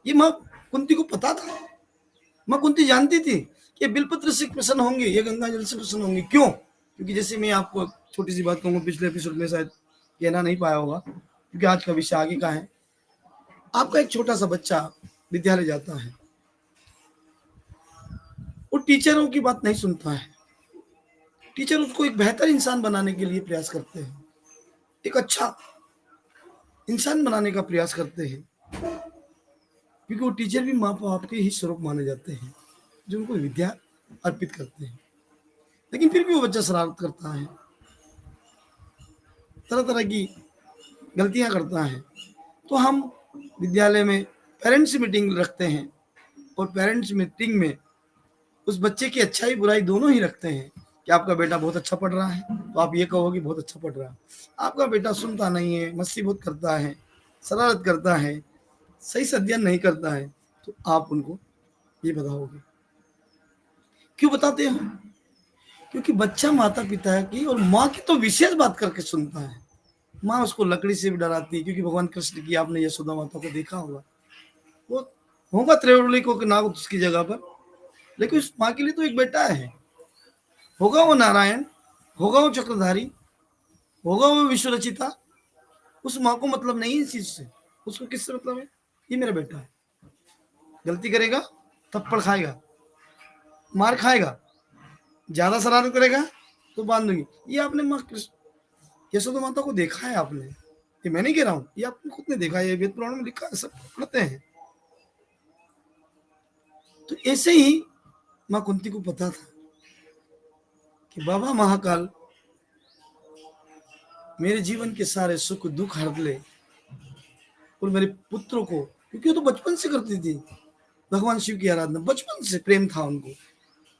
S1: ये माँ कुंती को पता था। माँ कुंती जानती थी कि बिलपत्र से प्रसन्न होंगे, ये गंगा जल से प्रसन्न होंगे। क्यों? क्योंकि जैसे मैं आपको छोटी सी बात कहूंगा, पिछले एपिसोड में शायद कहना नहीं पाया होगा, क्योंकि आज का विषय आगे का है। आपका एक छोटा सा बच्चा विद्यालय जाता है, वो टीचरों की बात नहीं सुनता है। टीचर उसको एक बेहतर इंसान बनाने के लिए प्रयास करते हैं, एक अच्छा इंसान बनाने का प्रयास करते हैं, क्योंकि वो टीचर भी माँ बाप के ही स्वरूप माने जाते हैं, जो उनको विद्या अर्पित करते हैं। लेकिन फिर भी वो बच्चा शरारत करता है, तरह तरह की गलतियां करता है। तो हम विद्यालय में पेरेंट्स मीटिंग रखते हैं, और पेरेंट्स मीटिंग में उस बच्चे की अच्छाई बुराई दोनों ही रखते हैं कि आपका बेटा बहुत अच्छा पढ़ रहा है, तो आप ये कहो कि बहुत अच्छा पढ़ रहा है। आपका बेटा सुनता नहीं है, मस्ती बहुत करता है, शरारत करता है, सही से अध्ययन नहीं करता है, तो आप उनको ये बताओगे। क्यों बताते हो? क्योंकि बच्चा माता पिता की और माँ की तो विशेष बात करके सुनता है। माँ उसको लकड़ी से भी डराती है, क्योंकि भगवान कृष्ण की आपने यशोदा माता को देखा होगा, वो होगा त्रिवली को नाग उसकी जगह पर, लेकिन उस माँ के लिए तो एक बेटा है। होगा वो नारायण, होगा वो चक्रधारी, होगा वो विश्व रचिता, उस माँ को मतलब नहीं है इस चीज से। उसको किससे मतलब है? ये मेरा बेटा है, गलती करेगा थप्पड़ खाएगा, मार खाएगा, ज्यादा शरारत करेगा तो बांध दूंगी। ये आपने माँ यशोदा माता को देखा है आपने, ये मैं नहीं कह रहा हूँ, ये आपने खुद ने देखा है, वेद पुराण में लिखा है, सब पढ़ते हैं। तो ऐसे ही माँ कुंती को पता था कि बाबा महाकाल मेरे जीवन के सारे सुख दुख हर ले और मेरे पुत्रों को, क्योंकि वो तो बचपन से करती थी भगवान शिव की आराधना, बचपन से प्रेम था उनको,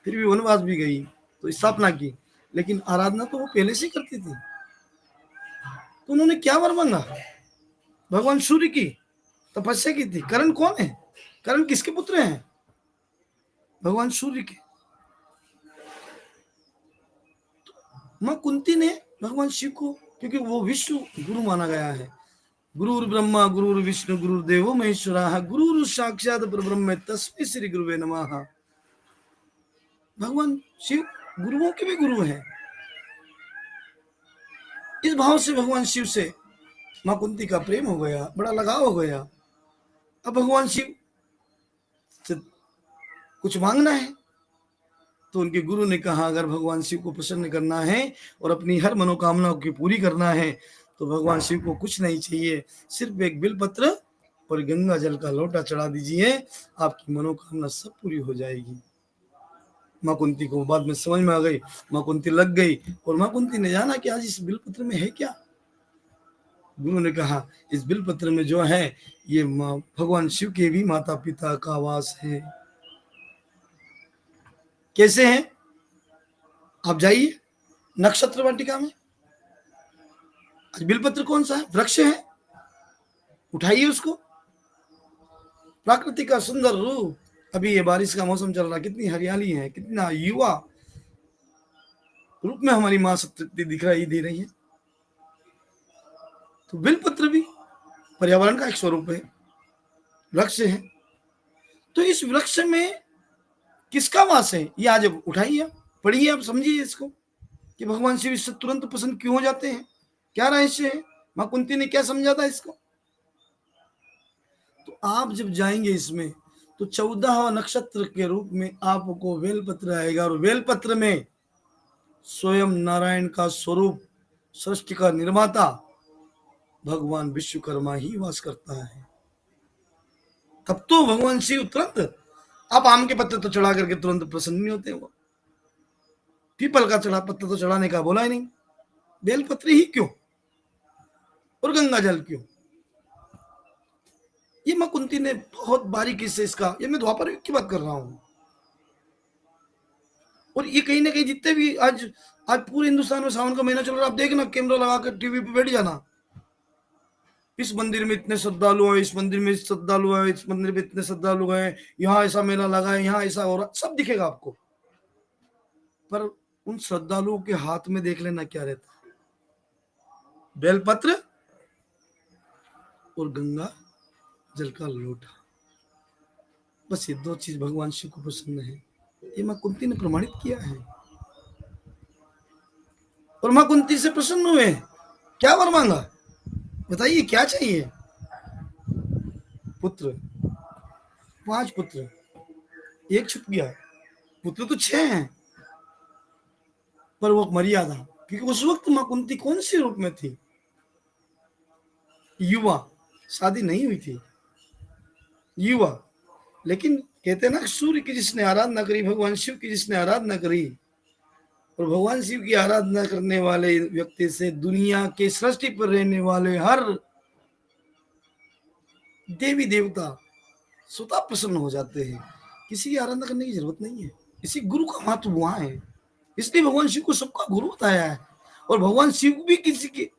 S1: फिर भी वनवास भी गई तो स्थापना की, लेकिन आराधना तो वो पहले से करती थी। तो उन्होंने क्या वर मांगा? भगवान सूर्य की तपस्या की थी। करण कौन है? करण किसके पुत्र हैं? भगवान सूर्य के। माँ कुंती ने भगवान शिव को, क्योंकि वो विष्णु गुरु माना गया है, गुरुर् ब्रह्मा गुरुर् विष्णु गुरुर्देवो महेश्वरः गुरुर् साक्षात् परब्रह्म तस्मै श्री गुरुवे नमः। भगवान शिव गुरुओं के भी गुरु हैं। इस भाव से भगवान शिव से माँ कुंती का प्रेम हो गया, बड़ा लगाव हो गया। अब भगवान शिव से कुछ मांगना है तो उनके गुरु ने कहा, अगर भगवान शिव को प्रसन्न करना है और अपनी हर मनोकामनाओं की पूरी करना है तो भगवान शिव को कुछ नहीं चाहिए, सिर्फ एक बिलपत्र और गंगा जल का लोटा चढ़ा दीजिए, आपकी मनोकामना सब पूरी हो जाएगी। माँ कुंती को बाद में समझ में आ गई, माँ कुंती लग गई और माँ कुंती ने जाना कि आज इस बिलपत्र में है क्या। गुरु ने कहा, इस बिलपत्र में जो है ये भगवान शिव के भी माता पिता का वास है। कैसे है? आप जाइए नक्षत्र वाटिका में। आज बिलपत्र कौन सा है? वृक्ष है, उठाइए उसको। प्रकृति का सुंदर रूप, अभी ये बारिश का मौसम चल रहा, कितनी हरियाली है, कितना युवा रूप में हमारी मां सप्तशती दिखाई दे रही है। तो बिलपत्र भी पर्यावरण का एक स्वरूप है, वृक्ष है। तो इस वृक्ष में किसका वास है ये आज उठाइए, पढ़िए, आप समझिए इसको कि भगवान शिव इससे तुरंत पसंद क्यों हो जाते हैं, क्या रहस्य है, मां कुंती ने क्या समझा था इसको। तो आप जब जाएंगे इसमें तो 14 नक्षत्र के रूप में आपको बेलपत्र आएगा और बेलपत्र में स्वयं नारायण का स्वरूप, सृष्टि का निर्माता भगवान विश्वकर्मा ही वास करता है। तब तो भगवान शिव तुरंत, आप आम के पत्ते तो चढ़ा करके तुरंत प्रसन्न नहीं होते, वो पीपल का चढ़ा पत्ता तो चढ़ाने का बोला ही नहीं, बेलपत्र ही क्यों और गंगा जल क्यों। ये मां कुंती ने बहुत बारीकी से इसका, ये मैं द्वापर युग की बात कर रहा हूं, और ये कहीं ना कहीं जितने भी आज पूरे हिंदुस्तान में सावन का महीना चल रहा है, आप देखना, कैमरा लगाकर टीवी पे बैठ जाना, इस मंदिर में इतने श्रद्धालु हैं, इस मंदिर में श्रद्धालु है, इस मंदिर में इतने श्रद्धालु हैं, यहाँ ऐसा मेला लगा है, यहाँ ऐसा हो रहा, सब दिखेगा आपको। पर उन श्रद्धालुओं के हाथ में देख लेना क्या रहता है, बेलपत्र और गंगा जल का लोटा, बस ये दो चीज भगवान शिव को पसंद है। ये मां कुंती ने प्रमाणित किया है और मां कुंती से प्रसन्न हुए। क्या वर मांगा बताइए, क्या चाहिए? पुत्र, 5 पुत्र, एक छुप गया, पुत्र तो 6 हैं, पर वो मर्यादा, क्योंकि उस वक्त मां कुंती कौन से रूप में थी? युवा, शादी नहीं हुई थी, युवा। लेकिन कहते ना, सूर्य की जिसने आराधना करी, भगवान शिव की जिसने आराधना करी, और भगवान शिव की आराधना करने वाले व्यक्ति से दुनिया के सृष्टि पर रहने वाले हर देवी देवता स्वतः प्रसन्न हो जाते हैं। किसी की आराधना करने की जरूरत नहीं है, इसी गुरु का महत्व वहां है, इसलिए भगवान शिव को सबका गुरु बताया है। और भगवान शिव भी किसी के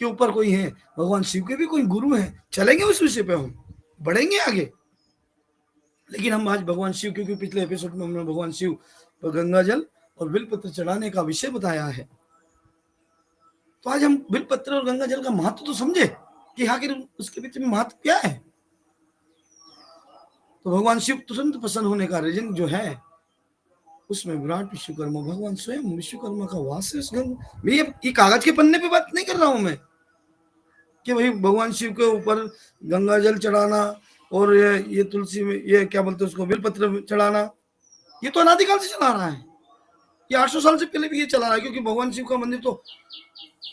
S1: ऊपर कोई है, भगवान शिव के भी कोई गुरु है। चलेंगे उस विषय पे, हम बढ़ेंगे आगे, लेकिन हम आज भगवान शिव, क्योंकि पिछले एपिसोड में हमने भगवान शिव पर गंगा जल और बिलपत्र चढ़ाने का विषय बताया है, तो आज हम बिलपत्र और गंगा जल का महत्व तो समझे कि आखिर उसके पीछे में महत्व क्या है। तो भगवान शिव तुरंत प्रसन्न होने का रीजन जो है, उसमें विराट विश्वकर्मा, भगवान स्वयं विश्वकर्मा का वास है उस गंगा। ये कागज के पन्ने पे बात नहीं कर रहा हूं मैं कि भाई भगवान शिव के ऊपर गंगा जल चढ़ाना और ये तुलसी में, ये क्या बोलते हैं उसको, बेलपत्र चढ़ाना, ये तो अनादिकाल से चला रहा है, ये 800 साल से पहले भी ये चला रहा है, क्योंकि भगवान शिव का मंदिर तो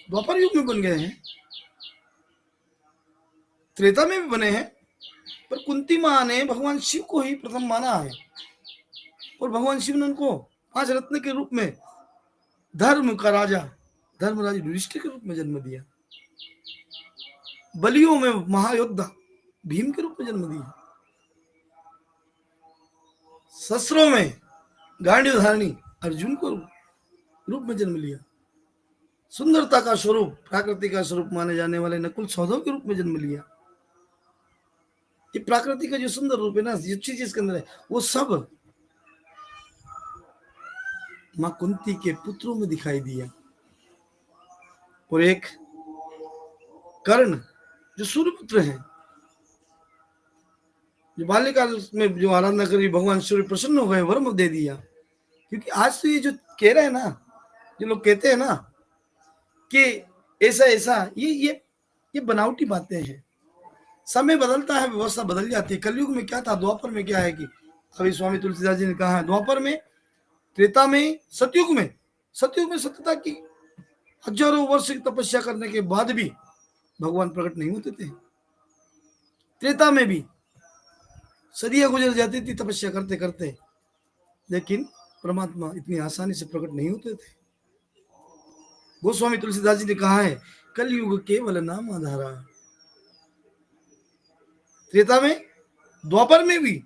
S1: द्वापर युग में बन गए हैं, त्रेता में भी बने हैं, पर कुंती माँ ने भगवान शिव को ही प्रथम माना है और भगवान शिव ने उनको 5 रत्न के रूप में धर्म का राजा धर्मराज युधिष्ठिर के रूप में जन्म दिया, बलियों में महायोद्धा भीम के रूप में जन्म दिया, शस्त्रों में गांडीव धारणी अर्जुन को रूप में जन्म लिया, सुंदरता का स्वरूप प्रकृति का स्वरूप माने जाने वाले नकुल सौदेव के रूप में जन्म लिया। ये प्रकृति का जो सुंदर रूप है ना, जो चीज इसके अंदर है, वो सब मां कुंती के पुत्रों में दिखाई दिया। और एक कर्ण जो सूर्यपुत्र हैं, जो बाल्यकाल में जो आराधना करी, भगवान सूर्य प्रसन्न हो गए, वरम दे दिया। क्योंकि आज तो ये जो कह रहे हैं ना, जो लोग कहते हैं ना कि ऐसा ऐसा, ये बनावटी बातें हैं। समय बदलता है, व्यवस्था बदल जाती है। कलयुग में क्या था, द्वापर में क्या है कि अभी स्वामी तुलसीदास जी ने कहा है, द्वापर में, त्रेता में, सतयुग में सत्यता की हजारों वर्ष की तपस्या करने के बाद भी भगवान प्रकट नहीं होते थे। त्रेता में भी सदियां गुजर जाती थी तपस्या करते करते, लेकिन परमात्मा इतनी आसानी से प्रकट नहीं होते थे। गोस्वामी तुलसीदास जी ने कहा है, कलयुग केवल नाम आधारा। त्रेता में, द्वापर में भी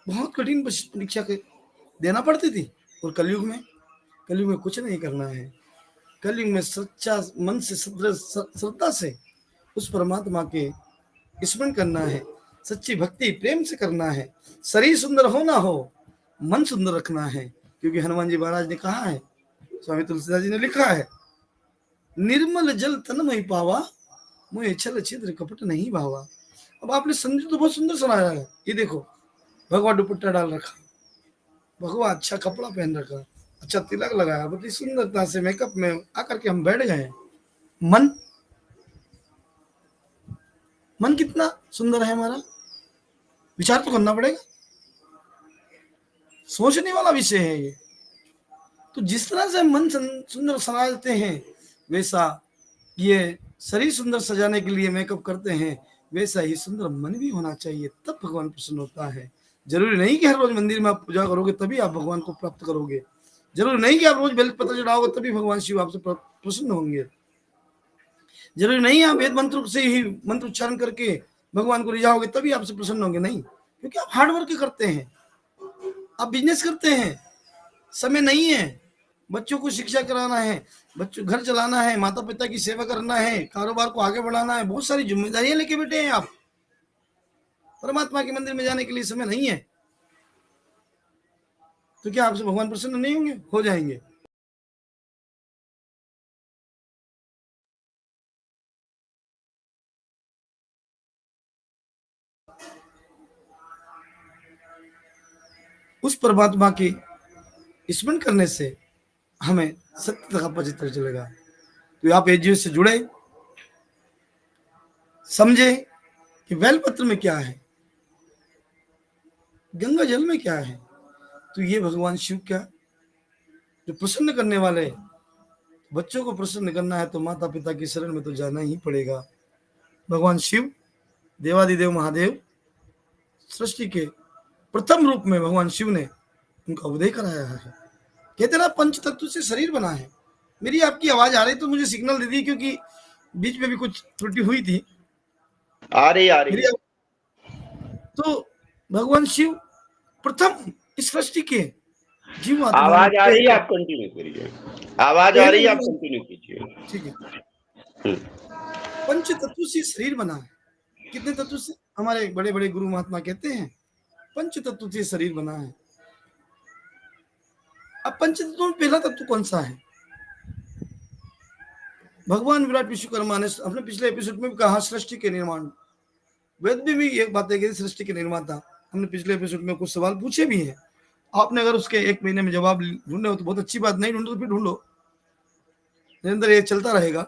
S1: बहुत कठिन परीक्षा देना पड़ती थी, और कलयुग में कुछ नहीं करना है। कलयुग में सच्चा मन से श्रद्धा से उस परमात्मा के स्मरण करना है, सच्ची भक्ति प्रेम से करना है। शरीर सुंदर हो ना हो, मन सुंदर रखना है। क्योंकि हनुमान जी महाराज ने कहा है, स्वामी तुलसीदास जी ने लिखा है, निर्मल जल तन में पावा, मोह छल छिद्र कपट नहीं भावा। अब आपने संदेश तो बहुत सुंदर सुनाया है। ये देखो, भगवान दुपट्टा डाल रखा, भगवान अच्छा कपड़ा पहन रखा, अच्छा तिलक लगाया, बड़ी सुंदरता से मेकअप में आकर के हम बैठ गए। मन कितना सुंदर है हमारा, विचार तो करना पड़ेगा, सोचने वाला विषय है ये। तो जिस तरह से मन सुंदर सजाते हैं, वैसा ये शरीर सुंदर सजाने के लिए मेकअप करते हैं, वैसा ही सुंदर मन भी होना चाहिए, तब भगवान प्रसन्न होता है। जरूरी नहीं कि हर रोज मंदिर में आप पूजा करोगे तभी आप भगवान को प्राप्त करोगे। जरूरी नहीं कि आप रोज बेलपत्र चढ़ाओगे तभी भगवान शिव आपसे प्रसन्न होंगे। जरूरी नहीं आप वेद मंत्र से ही मंत्र उच्चारण करके भगवान को रिझाओगे तभी आपसे प्रसन्न होंगे, नहीं। क्योंकि आप हार्डवर्क करते हैं, आप बिजनेस करते हैं, समय नहीं है, बच्चों को शिक्षा कराना है, बच्चों घर चलाना है, माता पिता की सेवा करना है, कारोबार को आगे बढ़ाना है, बहुत सारी जिम्मेदारियां लेके बैठे हैं आप। परमात्मा के मंदिर में जाने के लिए समय नहीं है, तो क्या आपसे भगवान प्रसन्न नहीं होंगे? हो जाएंगे। उस परमात्मा के स्मरण करने से हमें सत्य का पता चलेगा। तो आप एजीओ से जुड़े, समझे कि बेलपत्र में क्या है, गंगा जल में क्या है। तो ये भगवान शिव क्या जो प्रसन्न करने वाले, बच्चों को प्रसन्न करना है तो माता पिता की शरण में तो जाना ही पड़ेगा। भगवान शिव देवादिदेव महादेव सृष्टि के प्रथम रूप में भगवान शिव ने उनका उदय कराया है। कहते ना पंच तत्व से शरीर बना है। मेरी आपकी आवाज आ रही तो मुझे सिग्नल दे दी, क्योंकि बीच में भी कुछ त्रुटि हुई थी।
S2: आ रही।
S1: तो भगवान शिव प्रथम इस सृष्टि के जीव
S2: आवाज आ रही है, आप कंटिन्यू करिए। आवाज आ रही है, आप कंटिन्यू कीजिए।
S1: ठीक है। पंच तत्व से शरीर बना है। कितने तत्व से? हमारे बड़े बड़े गुरु महात्मा कहते हैं पंच तत्व से शरीर बना है। अब पंच तत्वों में पहला तत्व कौन सा है? भगवान विराट विश्वकर्मा ने अपने पिछले एपिसोड में भी कहा सृष्टि के निर्माण। वेद में भी एक बात है कि सृष्टि के निर्माता। हमने पिछले एपिसोड में कुछ सवाल पूछे भी हैं। आपने अगर उसके 1 महीने में जवाब ढूंढे हो तो बहुत अच्छी बात, नहीं ढूंढो तो फिर ढूंढो, निरंतर ये चलता रहेगा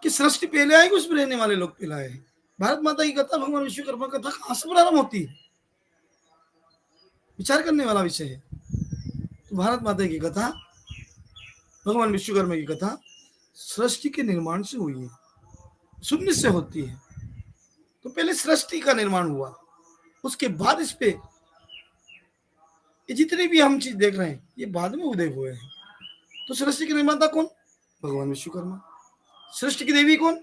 S1: कि सृष्टि पहले आएगी, उसमें रहने वाले लोग पहले आए हैं। भारत माता की कथा, भगवान विश्वकर्मा कथा कहां से प्रारंभ होती है? विचार करने वाला विषय है। तो भारत माता की कथा, भगवान विश्वकर्मा की कथा सृष्टि के निर्माण से हुई है, शून्य से होती है। तो पहले सृष्टि का निर्माण हुआ, उसके बाद इस पे ये जितने भी हम चीज देख रहे हैं ये बाद में उदय हुए हैं। तो सृष्टि के निर्माता कौन? भगवान विश्वकर्मा। सृष्टि की देवी कौन?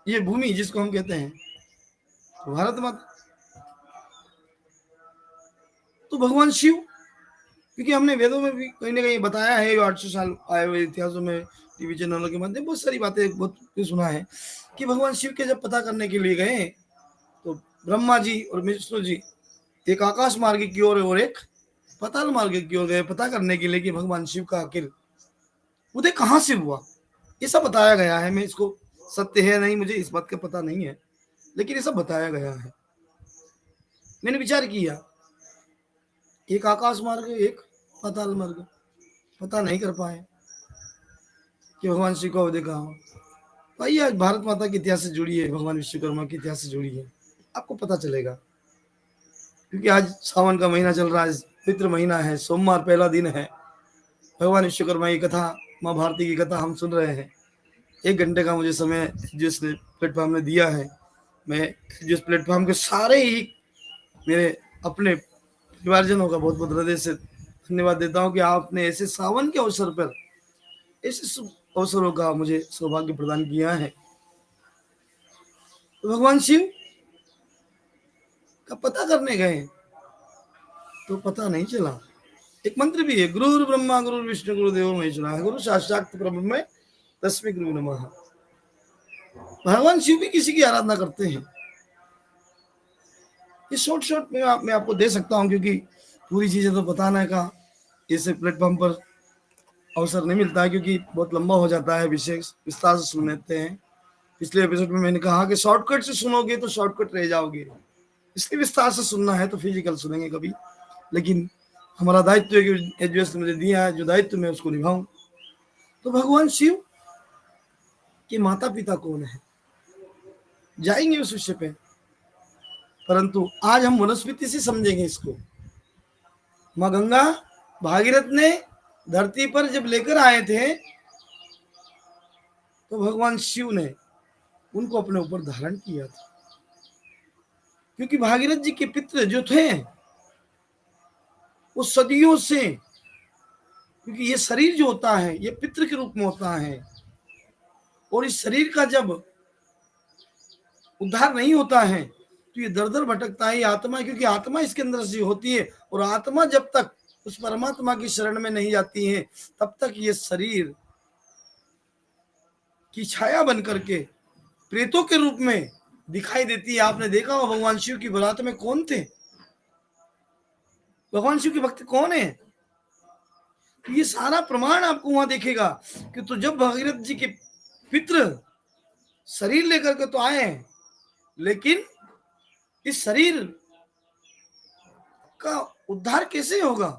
S1: ये भूमि जिसको हम कहते हैं तो भारत माता। तो भगवान शिव, क्योंकि हमने वेदों में भी कहीं ना कहीं बताया है, 800 साल आए हुए इतिहासों में टीवी चैनलों के माध्यम बहुत सारी बातें बहुत कुछ सुना है कि भगवान शिव के जब पता करने के लिए गए तो ब्रह्मा जी और विष्णु जी एक आकाश मार्ग की ओर और एक पाताल मार्ग की ओर गए पता करने के लिए कि भगवान शिव का आखिर उदय कहाँ से हुआ। ऐसा बताया गया है, मैं इसको सत्य है नहीं मुझे इस बात का पता नहीं है, लेकिन ये सब बताया गया है। मैंने विचार किया, एक आकाश मार्ग एक पाताल मार्ग, पता नहीं कर पाए कि भगवान शिव का उदय कहाँ हुआ। तो आइए आज भारत माता के इतिहास से जुड़ी है, भगवान विश्वकर्मा के इतिहास से जुड़ी है, आपको पता चलेगा। क्योंकि आज सावन का महीना चल रहा है, पवित्र महीना है, सोमवार पहला दिन है। भगवान विश्वकर्मा की कथा, माँ भारती की कथा हम सुन रहे हैं। 1 घंटे का मुझे समय जिस प्लेटफॉर्म ने दिया है, मैं जिस प्लेटफॉर्म के सारे ही मेरे अपने परिवारजनों का बहुत बहुत हृदय से धन्यवाद देता हूँ कि आपने ऐसे सावन के अवसर पर ऐसे शुभ अवसरों का मुझे सौभाग्य प्रदान किया है। तो भगवान शिव का पता करने गए तो पता नहीं चला। एक मंत्र भी है, गुरु ब्रह्मा गुरु विष्णु गुरु देवो महेश्वरा, गुरु साक्षात ब्रह्म में तस्मै गुरु नमः। भगवान शिव भी किसी की आराधना करते हैं। ये शॉर्ट में मैं आपको दे सकता हूँ, क्योंकि पूरी चीजें तो बताने का इस प्लेटफॉर्म पर अवसर नहीं मिलता है, क्योंकि बहुत लंबा हो जाता है, विशेष विस्तार से सुन लेते हैं। पिछले एपिसोड में मैंने कहा कि शॉर्टकट से सुनोगे तो शॉर्टकट रह जाओगे, इसलिए विस्तार से सुनना है तो फिजिकल सुनेंगे कभी। लेकिन हमारा दायित्व है कि एजुएशन मुझे दिया है, जो दायित्व मैं उसको निभाऊं। तो भगवान शिव के माता पिता कौन है, जाएंगे उस विषय पे, परंतु आज हम वनस्पति से समझेंगे इसको। माँ गंगा भागीरथ ने धरती पर जब लेकर आए थे तो भगवान शिव ने उनको अपने ऊपर धारण किया था, क्योंकि भागीरथ जी के पितृ जो थे वो सदियों से, क्योंकि ये शरीर जो होता है ये पितृ के रूप में होता है, और इस शरीर का जब उद्धार नहीं होता है तो ये दर दर भटकता है आत्मा, क्योंकि आत्मा इसके अंदर से होती है, और आत्मा जब तक उस परमात्मा की शरण में नहीं जाती है तब तक ये शरीर की छाया बन करके प्रेतों के रूप में दिखाई देती है। आपने देखा हो भगवान शिव की बारात में कौन थे, भगवान शिव के भक्त कौन है, तो ये सारा प्रमाण आपको वहां देखेगा कि तो जब भागीरथ जी के पितृ शरीर लेकर के तो आए, लेकिन इस शरीर का उद्धार कैसे होगा,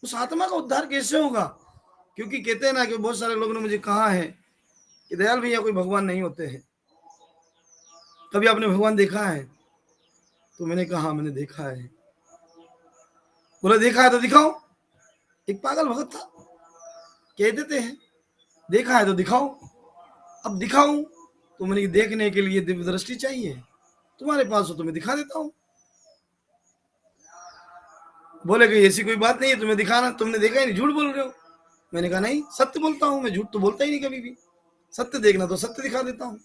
S1: उस आत्मा का उद्धार कैसे होगा। क्योंकि कहते हैं ना कि बहुत सारे लोगों ने मुझे कहा है कि दयाल भैया कोई भगवान नहीं होते हैं, कभी आपने भगवान देखा है? तो मैंने कहा मैंने देखा है। बोला देखा है तो दिखाओ। एक पागल भगत था, कह देते हैं देखा है तो दिखाओ। अब दिखाऊं तो मैंने देखने के लिए दिव्य दृष्टि चाहिए, तुम्हारे पास हो तो मैं दिखा देता हूं। बोले कि ऐसी कोई बात नहीं है, तुम्हें दिखाना, तुमने देखा ही नहीं, झूठ बोल रहे हो। मैंने कहा नहीं, सत्य बोलता हूं मैं, झूठ तो बोलता ही नहीं कभी भी, सत्य देखना तो सत्य दिखा देता हूं।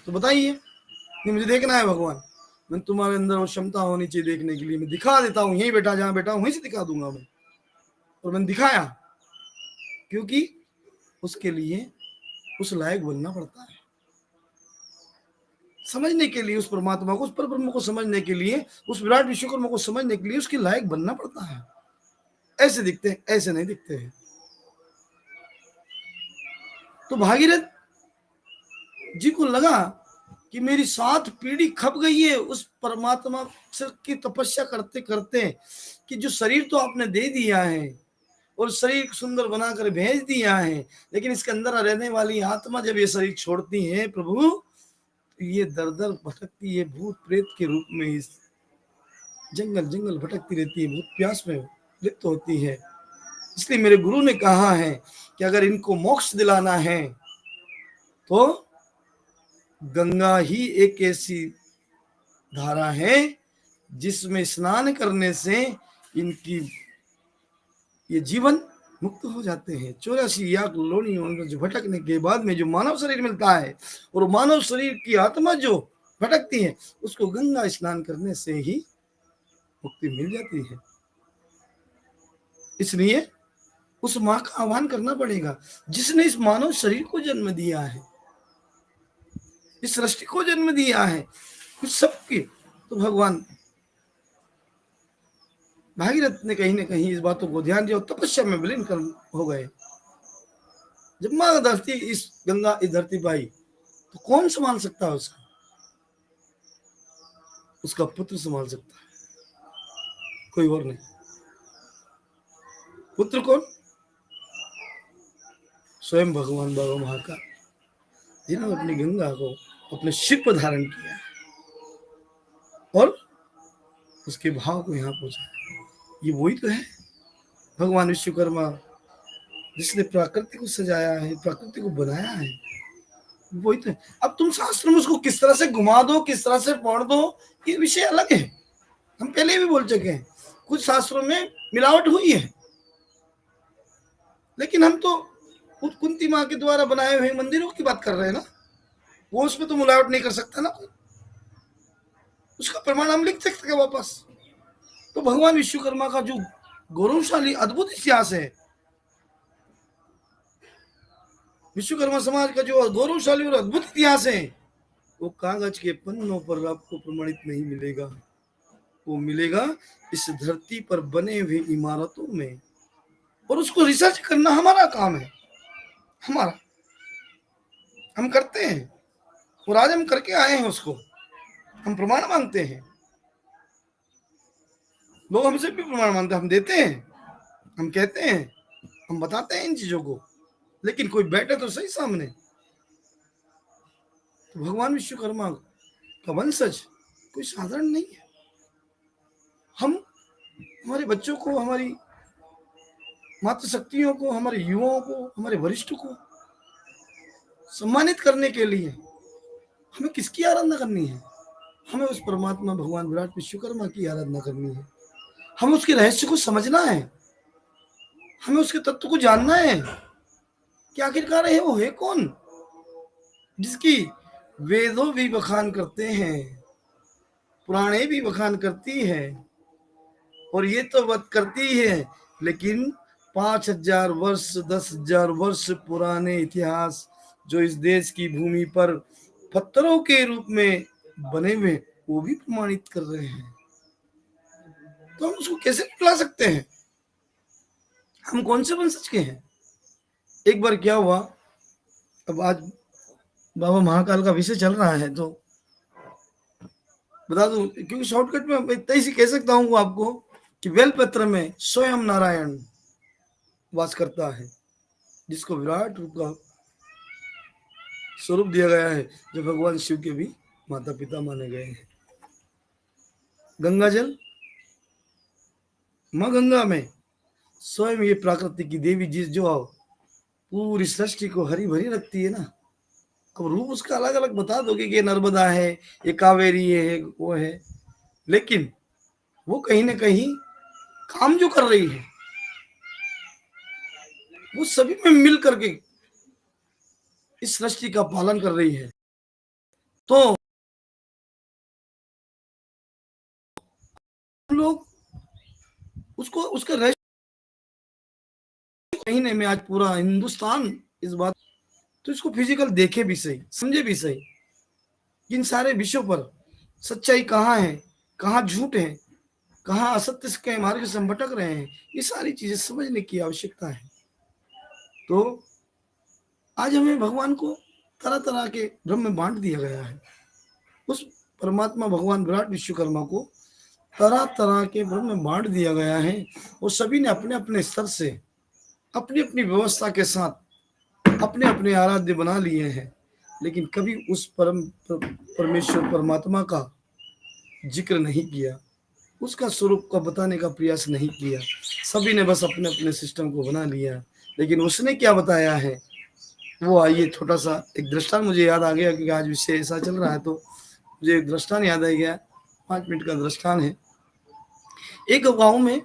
S1: तो बताइए, नहीं मुझे देखना है भगवान, मैं तुम्हारे अंदर वो क्षमता होनी चाहिए देखने के लिए, मैं दिखा देता हूँ, यहीं बैठा जहां बैठा हूं वहीं से दिखा दूंगा मैं। और मैंने दिखाया, क्योंकि उसके लिए उस लायक बनना पड़ता है, समझने के लिए उस परमात्मा को, उस पर ब्रह्म को समझने के लिए, उस विराट विश्वकर्मा को समझने के लिए उसके लायक बनना पड़ता है। ऐसे दिखते हैं, ऐसे नहीं दिखते हैं। तो भागीरथ जी को लगा कि मेरी 7 पीढ़ी खप गई है उस परमात्मा की तपस्या करते करते, कि जो शरीर तो आपने दे दिया है और शरीर सुंदर बनाकर भेज दिया है, लेकिन इसके अंदर रहने वाली आत्मा जब ये शरीर छोड़ती है प्रभु, तो ये दर दर भटकती है, भूत प्रेत के रूप में इस जंगल जंगल भटकती रहती है, भूत प्यास में लिप्त होती है। इसलिए मेरे गुरु ने कहा है कि अगर इनको मोक्ष दिलाना है तो गंगा ही एक ऐसी धारा है जिसमें स्नान करने से इनकी ये जीवन मुक्त हो जाते हैं। 84 याक लोनियों जो भटकने के बाद में जो मानव शरीर मिलता है और मानव शरीर की आत्मा जो भटकती है उसको गंगा स्नान करने से ही मुक्ति मिल जाती है। इसलिए उस माँ का आह्वान करना पड़ेगा जिसने इस मानव शरीर को जन्म दिया है, इस सृष्टि को जन्म दिया है, उस सबकी। तो भगवान भागीरथ ने कहीं ना कहीं इस बातों को ध्यान दिया और तपस्या में विलीन कर हो गए। जब माँ धरती इस गंगा इस धरती पाई तो कौन संभाल सकता है उसका? उसका पुत्र संभाल सकता है, कोई और नहीं। पुत्र कौन? स्वयं भगवान बाबा महाकाल, जिन्होंने अपनी गंगा को अपने सिर पर धारण किया और उसके भाव को यहाँ पहुंचा। ये वही तो है भगवान विश्वकर्मा जिसने प्रकृति को सजाया है, प्रकृति को बनाया है, वही तो है। अब तुम शास्त्र में उसको किस तरह से घुमा दो, किस तरह से पढ़ दो, ये विषय अलग है। हम पहले भी बोल चुके हैं कुछ शास्त्रों में मिलावट हुई है, लेकिन हम तो खुद कुंती माँ के द्वारा बनाए हुए मंदिरों की बात कर रहे हैं ना, वो उसमें तो मिलावट नहीं कर सकता ना कोई, उसका प्रमाण हम लिख सकते हैं वापस। तो भगवान विश्वकर्मा का जो गौरवशाली अद्भुत इतिहास है, विश्वकर्मा समाज का जो गौरवशाली और अद्भुत इतिहास है, वो कागज के पन्नों पर आपको प्रमाणित नहीं मिलेगा, वो मिलेगा इस धरती पर बने हुए इमारतों में। और उसको रिसर्च करना हमारा काम है, हमारा, हम करते हैं और आज हम करके आए हैं। उसको हम प्रमाण मांगते हैं, लोग हमसे भी प्रमाण मांगते हैं, हम देते हैं, हम कहते हैं, हम बताते हैं इन चीजों को, लेकिन कोई बैठे तो सही सामने। तो भगवान विश्वकर्मा का वंशज कोई साधारण नहीं है। हम हमारे बच्चों को, हमारी मातृशक्तियों को, हमारे युवाओं को, हमारे वरिष्ठ को सम्मानित करने के लिए हमें किसकी आराधना करनी है? हमें उस परमात्मा भगवान विराट विश्वकर्मा की आराधना करनी है। हमें उसके रहस्य को समझना है, हमें उसके तत्व को जानना है कि आखिरकार है वो है कौन, जिसकी वेदों भी बखान करते हैं, पुराणे भी बखान करती है, और ये तो बात करती है, लेकिन 5000 वर्ष 10,000 वर्ष पुराने इतिहास जो इस देश की भूमि पर पत्थरों के रूप में बने हुए वो भी प्रमाणित कर रहे हैं। तो हम उसको कैसे निकला सकते हैं? हम कौन से वंशज के हैं? एक बार क्या हुआ, अब आज बाबा महाकाल का विषय चल रहा है तो बता दूं, क्योंकि शॉर्टकट में इतना ही कह सकता हूँ आपको कि बेलपत्र में स्वयं नारायण वास करता है, जिसको विराट रूप का स्वरूप दिया गया है, जो भगवान शिव के भी माता पिता माने गए हैं। गंगा जल, माँ गंगा में स्वयं ये प्रकृति की देवी जिस जो पूरी सृष्टि को हरी भरी रखती है ना। अब रूप उसका अलग अलग बता दोगे कि ये नर्मदा है, ये कावेरी है, वो है, लेकिन वो कहीं ना कहीं काम जो कर रही है वो सभी में मिल करके इस सृष्टि का पालन कर रही है। तो हम लोग उसको उसका रहस्य महीने में आज पूरा हिंदुस्तान इस बात, तो इसको फिजिकल देखे भी सही, समझे भी सही, इन सारे विषयों पर सच्चाई कहाँ है, कहाँ झूठ है, कहाँ असत्य के मार्ग से हम भटक रहे हैं, ये सारी चीजें समझने की आवश्यकता है। तो आज हमें भगवान को तरह तरह के ब्रह्म में बांट दिया गया है। उस परमात्मा भगवान विराट विश्वकर्मा को तरह तरह के ब्रह्म में बांट दिया गया है, और सभी ने अपने अपने स्तर से अपनी अपनी व्यवस्था के साथ अपने अपने आराध्य बना लिए हैं, लेकिन कभी उस परमेश्वर परमात्मा का जिक्र नहीं किया, उसका स्वरूप का बताने का प्रयास नहीं किया। सभी ने बस अपने अपने सिस्टम को बना लिया, लेकिन उसने क्या बताया है वो आइए छोटा सा एक दृष्टांत मुझे याद आ गया, क्योंकि आज विषय ऐसा चल रहा है तो मुझे एक दृष्टांत याद आ गया 5 मिनट का दृष्टान है। एक गांव में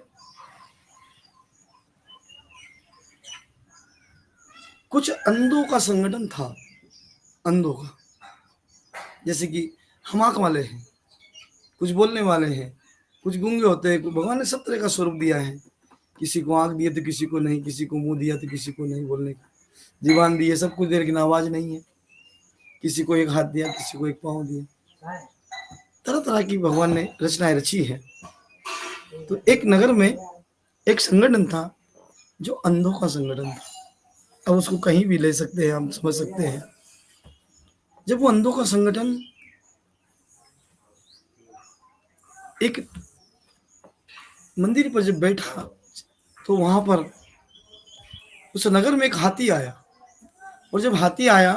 S1: कुछ अंधों का संगठन था। अंधों का, जैसे कि हम आंख वाले हैं, कुछ बोलने वाले हैं, कुछ गूंगे होते हैं। भगवान ने सब तरह का स्वरूप दिया है। किसी को आंख दिए तो किसी को नहीं, किसी को मुंह दिया तो किसी को नहीं बोलने का, जीवान दी है, सब कुछ दे, लेकिन आवाज नहीं है। किसी को एक हाथ दिया, किसी को एक पाँव दिया। तरह तरह की भगवान ने रचनाएं रची है। तो एक नगर में एक संगठन था जो अंधों का संगठन था। अब उसको कहीं भी ले सकते हैं, हम समझ सकते हैं। जब वो अंधों का संगठन एक मंदिर पर जब बैठा तो वहां पर उस नगर में एक हाथी आया। और जब हाथी आया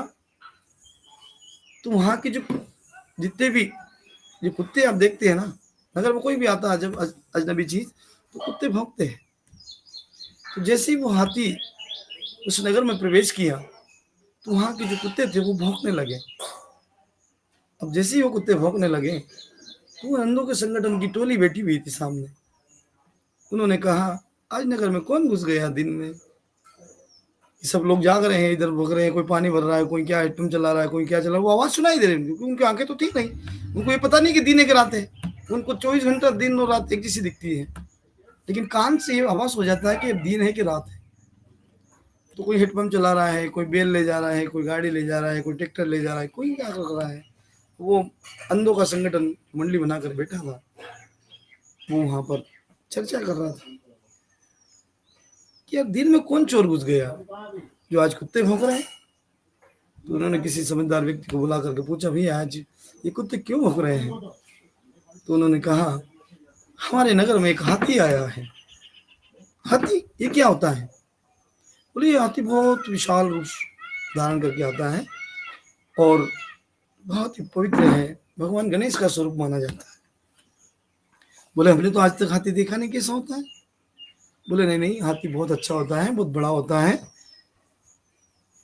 S1: तो वहां के जो जितने भी जो कुत्ते आप देखते हैं ना, नगर में कोई भी आता है जब अजनबी चीज, तो कुत्ते भौंकते हैं। तो जैसे ही वो हाथी उस नगर में प्रवेश किया तो वहां के जो कुत्ते थे वो भौंकने लगे। अब जैसे ही वो कुत्ते भौंकने लगे तो वो अंधों के संगठन की टोली बैठी हुई थी सामने। उन्होंने कहा, आज नगर में कौन घुस गया दिन में? सब लोग जाग रहे हैं, इधर भग रहे हैं, कोई पानी भर रहा है, कोई क्या आइटम चला रहा है, कोई क्या चला रहा है। वो आवाज सुनाई दे रही है क्योंकि उनकी आंखें तो ठीक नहीं, उनको ये पता नहीं कि दिन है कि रात है। उनको 24 घंटा दिन और रात एक जैसी दिखती है, लेकिन कान से ये आवाज हो जाता है कि दिन है कि रात है। तो कोई हेडपंप चला रहा है, कोई बेल ले जा रहा है, कोई गाड़ी ले जा रहा है, कोई ट्रैक्टर ले जा रहा है, कोई क्या कर रहा है। वो अंधों का संगठन मंडली बनाकर बैठा था, वो वहां पर चर्चा कर रहा था कि यार दिन में कौन चोर घुस गया जो आज कुत्ते भौंक रहे हैं। तो उन्होंने किसी समझदार व्यक्ति को बुला करके पूछा, भैया आज ये कुत्ते क्यों भौंक रहे हैं? तो उन्होंने कहा, हमारे नगर में एक हाथी आया है। हाथी, ये क्या होता है? बोले, ये हाथी बहुत विशाल रूप धारण करके आता है और बहुत ही पवित्र है, भगवान गणेश का स्वरूप माना जाता है। बोले, हमने तो आज तक हाथी देखा नहीं, कैसा होता है? बोले, नहीं नहीं, हाथी बहुत अच्छा होता है, बहुत बड़ा होता है।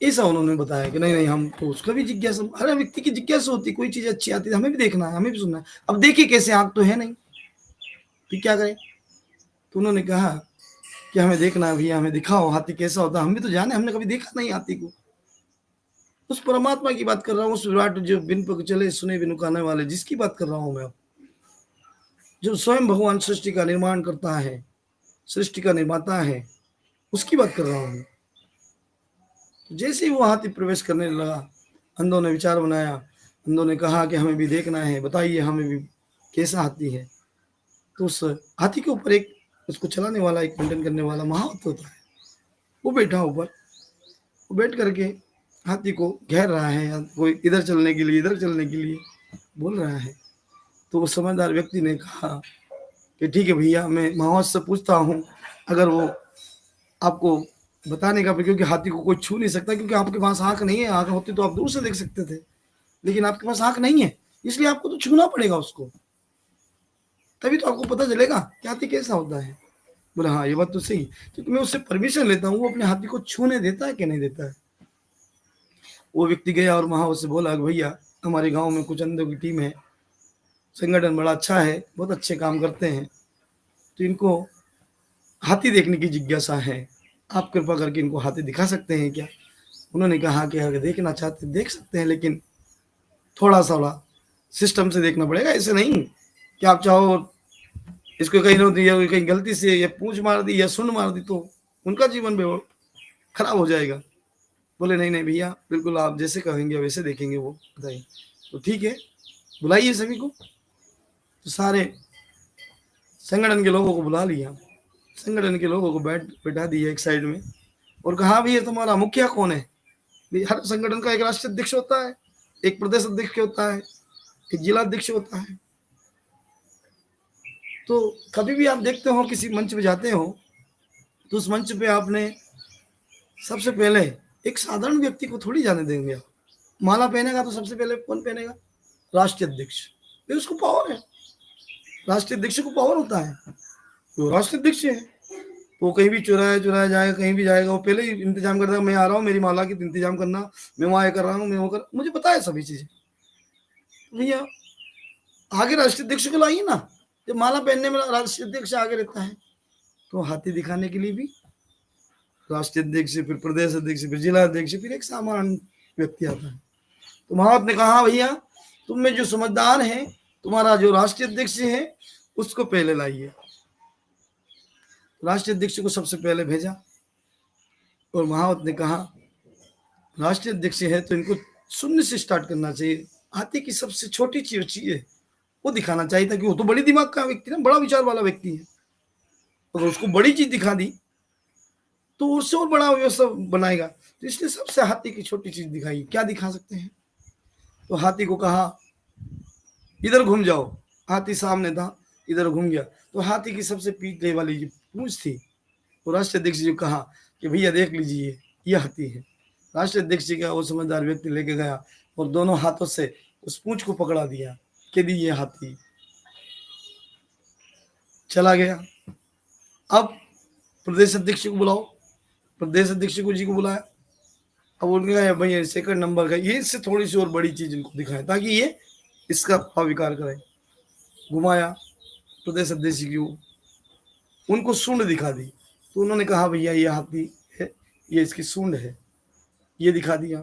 S1: ऐसा उन्होंने बताया कि नहीं नहीं, हम तो उसका भी जिज्ञासा, हर व्यक्ति की जिज्ञासा होती, कोई चीज अच्छी आती है हमें भी देखना है, हमें भी सुनना है। अब देखिए कैसे, आंख तो है नहीं, फिर क्या करें? तो उन्होंने कहा कि हमें देखना है भैया, हमें दिखाओ हाथी कैसा होता है, हम भी तो जाने, हमने कभी देखा नहीं हाथी को। उस परमात्मा की बात कर रहा हूँ, उस विराट जो बिन पग चले सुने बिनु काने वाले, जिसकी बात कर रहा हूँ मैं, जो स्वयं भगवान सृष्टि का निर्माण करता है, सृष्टि का निर्माता है, उसकी बात कर रहा हूँ। जैसे ही वो हाथी प्रवेश करने लगा, अंधों ने विचार बनाया, अंधों ने कहा कि हमें भी देखना है, बताइए हमें भी कैसा हाथी है। तो उस हाथी के ऊपर एक उसको चलाने वाला, एक मेंटेन करने वाला महावत होता है, वो बैठा ऊपर, वो बैठ करके हाथी को घेर रहा है, कोई इधर चलने के लिए, इधर चलने के लिए बोल रहा है। तो वो समझदार व्यक्ति ने कहा कि ठीक है भैया, मैं महावत से पूछता हूँ, अगर वो आपको बताने का, क्योंकि हाथी को कोई छू नहीं सकता, क्योंकि आपके पास आंख नहीं है। आंख होती तो आप दूर से देख सकते थे, लेकिन आपके पास आंख नहीं है, इसलिए आपको तो छूना पड़ेगा उसको, तभी तो आपको पता चलेगा कि हाथी कैसा होता है। बोले, हाँ ये बात तो सही, क्योंकि मैं उससे परमिशन लेता हूँ, वो अपने हाथी को छूने देता है कि नहीं देता है। वो व्यक्ति गया और वहां उससे बोला, भैया हमारे गाँव में कुछ अंधों की टीम है, संगठन बड़ा अच्छा है, बहुत अच्छे काम करते हैं, तो इनको हाथी देखने की जिज्ञासा है, आप कृपा करके इनको हाथी दिखा सकते हैं क्या? उन्होंने कहा कि अगर देखना चाहते देख सकते हैं, लेकिन थोड़ा सा सिस्टम से देखना पड़ेगा, ऐसे नहीं कि आप चाहो इसको कहीं ना दिया, कहीं गलती से या पूंछ मार दी या सुन मार दी तो उनका जीवन भी खराब हो जाएगा। बोले, नहीं नहीं भैया, बिल्कुल आप जैसे कहेंगे वैसे देखेंगे, वो बताइए। तो ठीक है, बुलाइए सभी को। तो सारे संगठन के लोगों को बुला लिया, संगठन के लोगों को बैठा दिया एक साइड में, और कहा, भैया तुम्हारा मुखिया कौन है? हर संगठन का एक राष्ट्रीय अध्यक्ष होता है, एक प्रदेश अध्यक्ष होता है, एक जिला अध्यक्ष होता है। तो कभी भी आप देखते हो किसी मंच पे जाते हो तो उस मंच पे आपने सबसे पहले एक साधारण व्यक्ति को थोड़ी जाने देंगे आप। माला पहनेगा तो सबसे पहले कौन पहनेगा? राष्ट्रीय अध्यक्ष। ये उसको पावर है, राष्ट्रीय अध्यक्ष को पावर होता है, वो राष्ट्रीय अध्यक्ष है। तो कहीं भी चुराया जाएगा, कहीं भी जाएगा, वो पहले ही इंतजाम करता है, मैं आ रहा हूँ, मेरी माला की इंतजाम करना, मैं वहां कर रहा हूँ, मैं वो कर, मुझे पता है सभी चीजें। भैया आगे राष्ट्रीय अध्यक्ष को लाइए ना, जब माला पहनने में राष्ट्रीय अध्यक्ष आगे रहता है, तो हाथी दिखाने के लिए भी राष्ट्रीय अध्यक्ष, फिर प्रदेश अध्यक्ष, फिर जिला अध्यक्ष, फिर एक सामान्य व्यक्ति आता है। तो महावत ने कहा भैया तुम में जो समझदार है, तुम्हारा जो राष्ट्रीय अध्यक्ष है उसको पहले लाइए। राष्ट्रीय अध्यक्ष को सबसे पहले भेजा और महावत ने कहा राष्ट्रीय अध्यक्ष है तो इनको शून्य से स्टार्ट करना चाहिए। हाथी की सबसे छोटी चीज है वो दिखाना चाहिए था कि वो तो बड़ी दिमाग का व्यक्ति ना, बड़ा विचार वाला व्यक्ति है। अगर उसको बड़ी चीज दिखा दी तो उससे और बड़ा व्यवस्था बनाएगा, तो इसलिए सबसे हाथी की छोटी चीज दिखाई। क्या दिखा सकते हैं? तो हाथी को कहा इधर घूम जाओ। हाथी सामने था, इधर घूम गया। तो हाथी की सबसे पीछे वाली जो पूंछ थी, तो राष्ट्रीय अध्यक्ष जी को कहा कि भैया देख लीजिए ये हाथी है। राष्ट्रीय अध्यक्ष जी का वो समझदार व्यक्ति लेके गया और दोनों हाथों से उस पूंछ को पकड़ा दिया कि दी ये हाथी चला गया। अब प्रदेश अध्यक्ष को बुलाओ। प्रदेश अध्यक्ष को जी को बुलाया। अब उनने कहा भैया सेकंड नंबर का ये इससे थोड़ी सी और बड़ी चीज इनको दिखाए ताकि ये इसका स्वीकार करें। घुमाया प्रदेश अध्यक्ष की, उनको सूंड दिखा दी। तो उन्होंने कहा भैया ये हाथी है, ये इसकी सूंड है, ये दिखा दिया।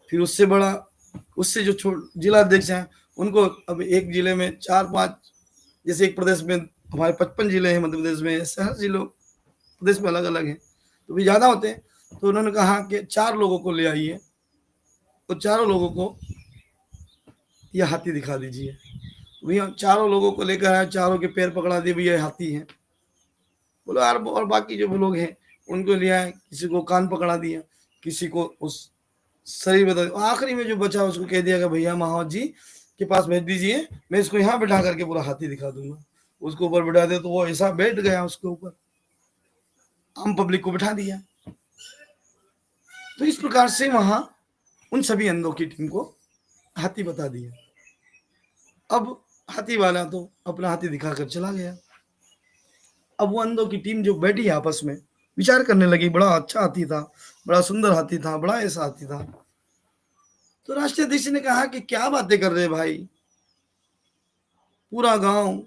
S1: फिर उससे बड़ा, उससे जो जिला अध्यक्ष हैं उनको अब एक जिले में 4-5, जैसे एक प्रदेश में हमारे 55 जिले हैं मध्य प्रदेश में, ऐसे हर जिलों प्रदेश में अलग अलग हैं, तो भी ज्यादा होते हैं। तो उन्होंने कहा कि 4 लोगों को ले आइए और चारों लोगों को यह हाथी दिखा दीजिए। भैया चारों लोगों को लेकर आया, चारों के पैर पकड़ा दिए, भैया हाथी है। बोलो यार, और बाकी जो लोग हैं उनको ले आए, किसी को कान पकड़ा दिया, किसी को उस शरीर बता दिया। आखिरी में जो बचा उसको कह दिया कि भैया महावत जी के पास भेज दीजिए, मैं इसको यहाँ बैठा करके पूरा हाथी दिखा दूंगा। उसको ऊपर बैठा दे तो वो ऐसा बैठ गया उसके ऊपर, आम पब्लिक को बैठा दिया। तो इस प्रकार से वहां उन सभी अंधों की टीम को हाथी बता दिया। अब हाथी वाला तो अपना हाथी दिखाकर चला गया। अब वो अंधों की टीम जो बैठी आपस में विचार करने लगी, बड़ा अच्छा हाथी था, बड़ा सुंदर हाथी था, बड़ा ऐसा हाथी था। तो राष्ट्रीय अध्यक्ष ने कहा कि क्या बातें कर रहे भाई, पूरा गांव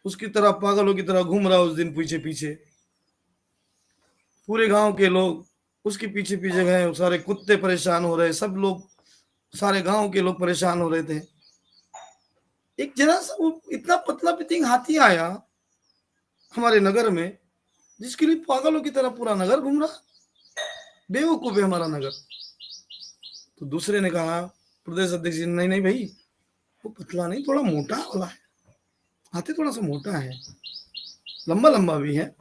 S1: उसकी तरह पागलों की तरह घूम रहा उस दिन पीछे पीछे, पूरे गांव के लोग उसके पीछे पीछे गए, सारे कुत्ते परेशान हो रहे, सब लोग, सारे गांव के लोग परेशान हो रहे थे। एक जरा सा वो इतना पतला पितिंग हाथी आया हमारे नगर में, जिसके लिए पागलों की तरह पूरा नगर घूम रहा, बेवकूफ है हमारा नगर। तो दूसरे ने कहा, प्रदेश अध्यक्ष जी, नहीं नहीं भाई, वो पतला नहीं, थोड़ा मोटा वाला है हाथी, थोड़ा सा मोटा है, लंबा लंबा भी है।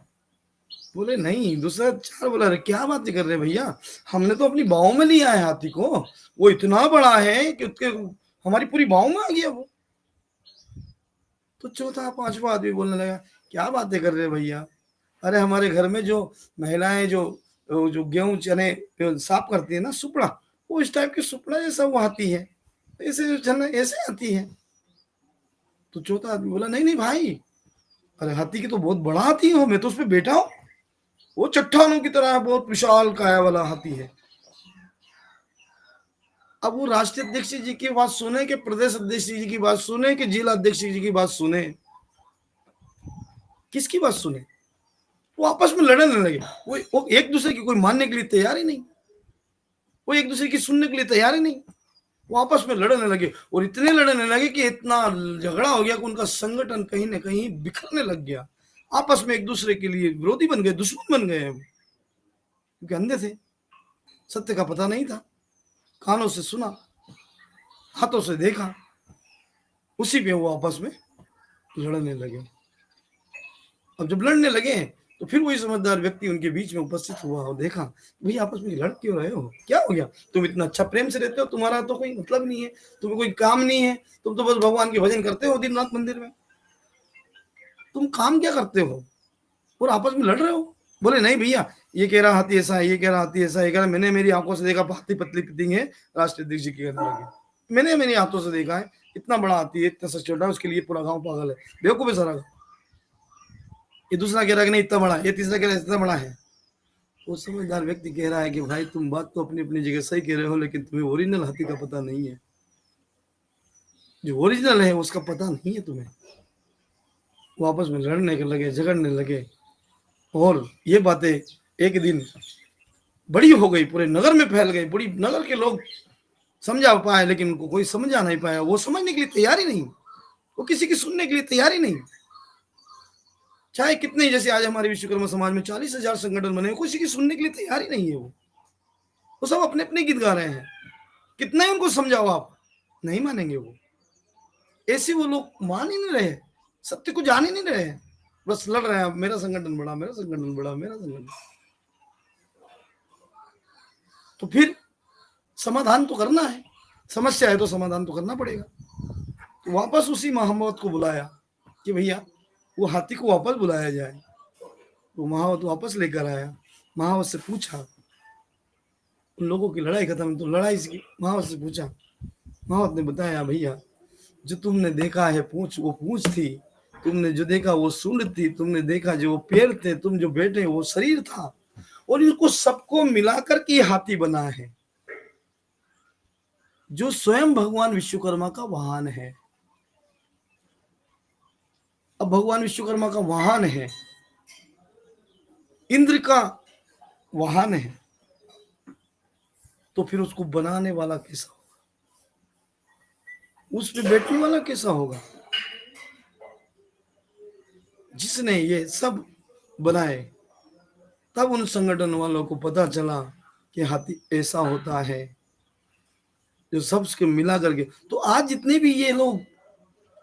S1: बोले नहीं। दूसरा 4 बोला, अरे क्या बात कर रहे भैया, हमने तो अपनी बाहों में लिया है हाथी को, वो इतना बड़ा है कि उसके हमारी पूरी बाहों में आ गया वो। तो चौथा 5वां आदमी बोलने लगा, क्या बातें कर रहे भैया, अरे हमारे घर में जो महिलाएं जो जो गेहूं चने साफ करती है ना, सुपड़ा, वो इस टाइप के सुपड़ा जैसा वो हाथी है, ऐसे ऐसे हाथी है। तो चौथा आदमी बोला, नहीं नहीं भाई, अरे हाथी की तो बहुत बड़ा हाथी हो, मैं तो उस पर बैठा हूं, वो चट्टानों की तरह बहुत विशाल काया वाला हाथी है। अब वो राष्ट्रीय अध्यक्ष जी की बात सुने कि प्रदेश अध्यक्ष जी की बात सुने कि जिला अध्यक्ष जी की बात सुने, किसकी बात सुने? वो आपस में लड़ने लगे। वो एक दूसरे की कोई मानने के लिए तैयार ही नहीं, वो एक दूसरे की सुनने के लिए तैयार ही नहीं, वो आपस में लड़ने लगे। और इतने लड़ने लगे कि इतना झगड़ा हो गया कि उनका संगठन कहीं ना कहीं बिखरने लग गया। आपस में एक दूसरे के लिए विरोधी बन गए, दुश्मन बन गए, क्योंकि अंधे थे, सत्य का पता नहीं था। कानों से सुना, हाथों से देखा, उसी पे वो आपस में लड़ने लगे। अब जब लड़ने लगे तो फिर वही समझदार व्यक्ति उनके बीच में उपस्थित हुआ और देखा, भाई आपस में लड़ क्यों रहे हो, क्या हो गया, तुम इतना अच्छा प्रेम से रहते हो, तुम्हारा तो कोई मतलब नहीं है, तुम्हें कोई काम नहीं है, तुम तो बस भगवान के भजन करते हो दिन रात मंदिर में, तुम काम क्या करते हो और आपस में लड़ रहे हो? बोले नहीं भैया, ये कह रहा हाथी ऐसा है, ये कह रहा हाथी ऐसा है, कह रहा मैंने मेरी आंखों से देखा, हाथी पतली पिटिंग है। राष्ट्रीय अध्यक्ष जी की कहने लगे, मैंने मेरी हाथों से देखा है, इतना बड़ा हाथी है, इतना सच छोटा है, उसके लिए पूरा गाँव पागल है, बेवकूफ है सारा गाँव। ये दूसरा कह रहा है कि नहीं इतना बड़ा है, ये तीसरा कह रहा है इतना बड़ा है। वो समझदार व्यक्ति कह रहा है कि भाई तुम बात तो अपनी अपनी जगह सही कह रहे हो, लेकिन तुम्हें ओरिजिनल हाथी का पता नहीं है। जो ओरिजिनल है उसका पता नहीं है तुम्हें। वो आपस में लड़ने के लगे, झगड़ने लगे, और ये बातें एक दिन बड़ी हो गई, पूरे नगर में फैल गई। बड़ी नगर के लोग समझा पाए, लेकिन उनको कोई समझा नहीं पाया। वो समझने के लिए तैयार ही नहीं, वो किसी की सुनने के लिए तैयार ही नहीं। चाहे कितने, जैसे आज हमारे विश्वकर्मा समाज में 40,000 संगठन बने, किसी की सुनने के लिए तैयार ही नहीं है। वो सब अपने अपने गीत गा रहे हैं। कितना ही उनको समझाओ आप, नहीं मानेंगे। वो ऐसे वो लोग मान ही नहीं रहे, सत्य को जान ही नहीं रहे, बस लड़ रहे हैं, मेरा संगठन बड़ा, मेरा संगठन बड़ा, मेरा संगठन। तो फिर समाधान तो करना है, समस्या है तो समाधान तो करना पड़ेगा। तो वापस उसी महावत को बुलाया कि भैया वो हाथी को वापस बुलाया जाए। वो महावत वापस लेकर आया। महावत से पूछा, उन लोगों की लड़ाई खत्म, तो लड़ाई की महावत से पूछा। महावत ने बताया, भैया जो तुमने देखा है पूंछ, वो पूंछ थी। तुमने जो देखा वो सूंड थी। तुमने देखा जो वो पैर थे। तुम जो बैठे वो शरीर था। और इनको सबको मिलाकर के हाथी बना है, जो स्वयं भगवान विश्वकर्मा का वाहन है। अब भगवान विश्वकर्मा का वाहन है, इंद्र का वाहन है, तो फिर उसको बनाने वाला कैसा होगा, उस पे बैठने वाला कैसा होगा? जिसने ये सब बनाए, तब उन संगठन वालों को पता चला कि हाथी ऐसा होता है, जो सबके मिला करके। तो आज जितने भी ये लोग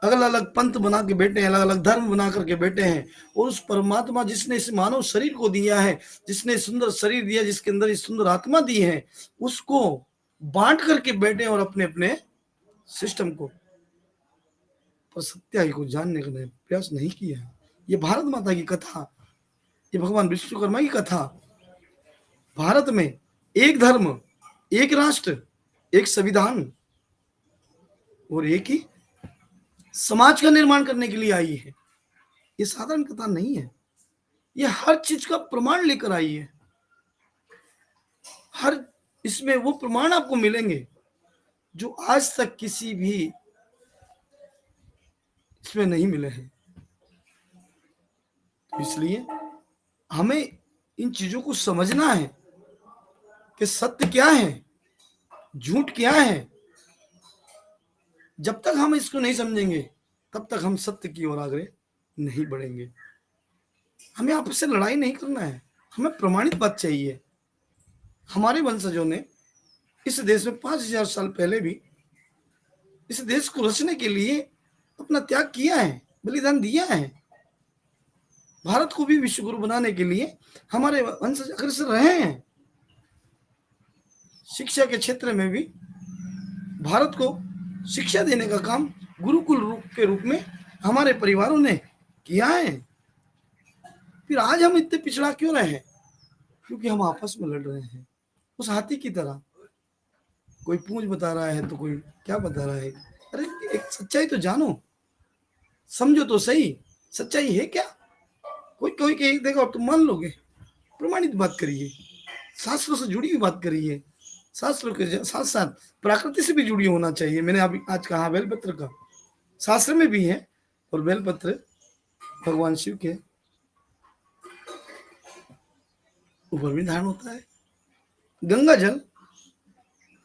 S1: अलग अलग पंथ बना के बैठे हैं, अलग अलग धर्म बना करके बैठे हैं, और उस परमात्मा जिसने इस मानव शरीर को दिया है, जिसने सुंदर शरीर दिया, जिसके अंदर इस सुंदर आत्मा दी है, उसको बांट करके बैठे और अपने अपने सिस्टम को, पर सत्य को जानने का प्रयास नहीं किया। ये भारत माता की कथा, ये भगवान विश्वकर्मा की कथा। भारत में एक धर्म, एक राष्ट्र, एक संविधान और एक ही समाज का निर्माण करने के लिए आई है। ये साधारण कथा नहीं है, ये हर चीज का प्रमाण लेकर आई है। हर इसमें वो प्रमाण आपको मिलेंगे जो आज तक किसी भी इसमें नहीं मिले हैं। तो इसलिए हमें इन चीजों को समझना है कि सत्य क्या है, झूठ क्या है। जब तक हम इसको नहीं समझेंगे, तब तक हम सत्य की ओर आगे नहीं बढ़ेंगे। हमें आपस से लड़ाई नहीं करना है, हमें प्रमाणित बात चाहिए। हमारे वंशजों ने इस देश में 5,000 साल पहले भी इस देश को रचने के लिए अपना त्याग किया है, बलिदान दिया है। भारत को भी विश्वगुरु बनाने के लिए हमारे वंशज अग्रसर रहे हैं। शिक्षा के क्षेत्र में भी भारत को शिक्षा देने का काम गुरुकुल रूप के रूप में हमारे परिवारों ने किया है। फिर आज हम इतने पिछड़ा क्यों रहे हैं? क्योंकि हम आपस में लड़ रहे हैं, उस हाथी की तरह। कोई पूंछ बता रहा है तो कोई क्या बता रहा है। अरे एक सच्चाई तो जानो, समझो तो सही, सच्चाई है क्या? कोई कोई कहे देखो तुम मान लोगे, प्रमाणित बात करिए, शास्त्रों से जुड़ी हुई बात करिए। शास्त्रों के साथ साथ प्रकृति से भी जुड़ी होना चाहिए। मैंने अभी आज कहा बेलपत्र का शास्त्र में भी है, और बेलपत्र भगवान शिव के ऊपर भी धारण होता है।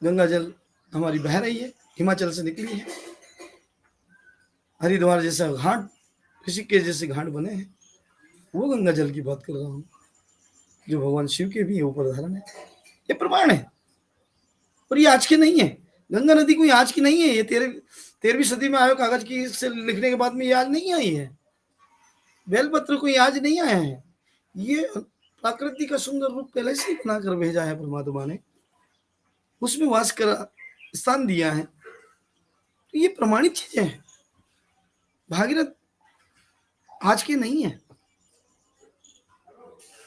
S1: गंगा जल हमारी बह रही है, हिमाचल से निकली है। हरिद्वार जैसा घाट, ऋषिकेश जैसे घाट बने हैं, वो गंगा जल की बात कर रहा हूँ, जो भगवान शिव के भी ऊपर धारण है। ये प्रमाण है, और ये आज के नहीं है। गंगा नदी कोई आज की नहीं है। ये 13वीं सदी में आयो कागज की से लिखने के बाद में ये आज नहीं आई है। बेलपत्र कोई आज नहीं आया है। ये प्रकृति का सुंदर रूप पहले से ही बनाकर भेजा है परमात्मा ने, उसमें वास कर स्थान दिया है। तो ये प्रमाणित चीजें हैं। भागीरथ आज के नहीं है।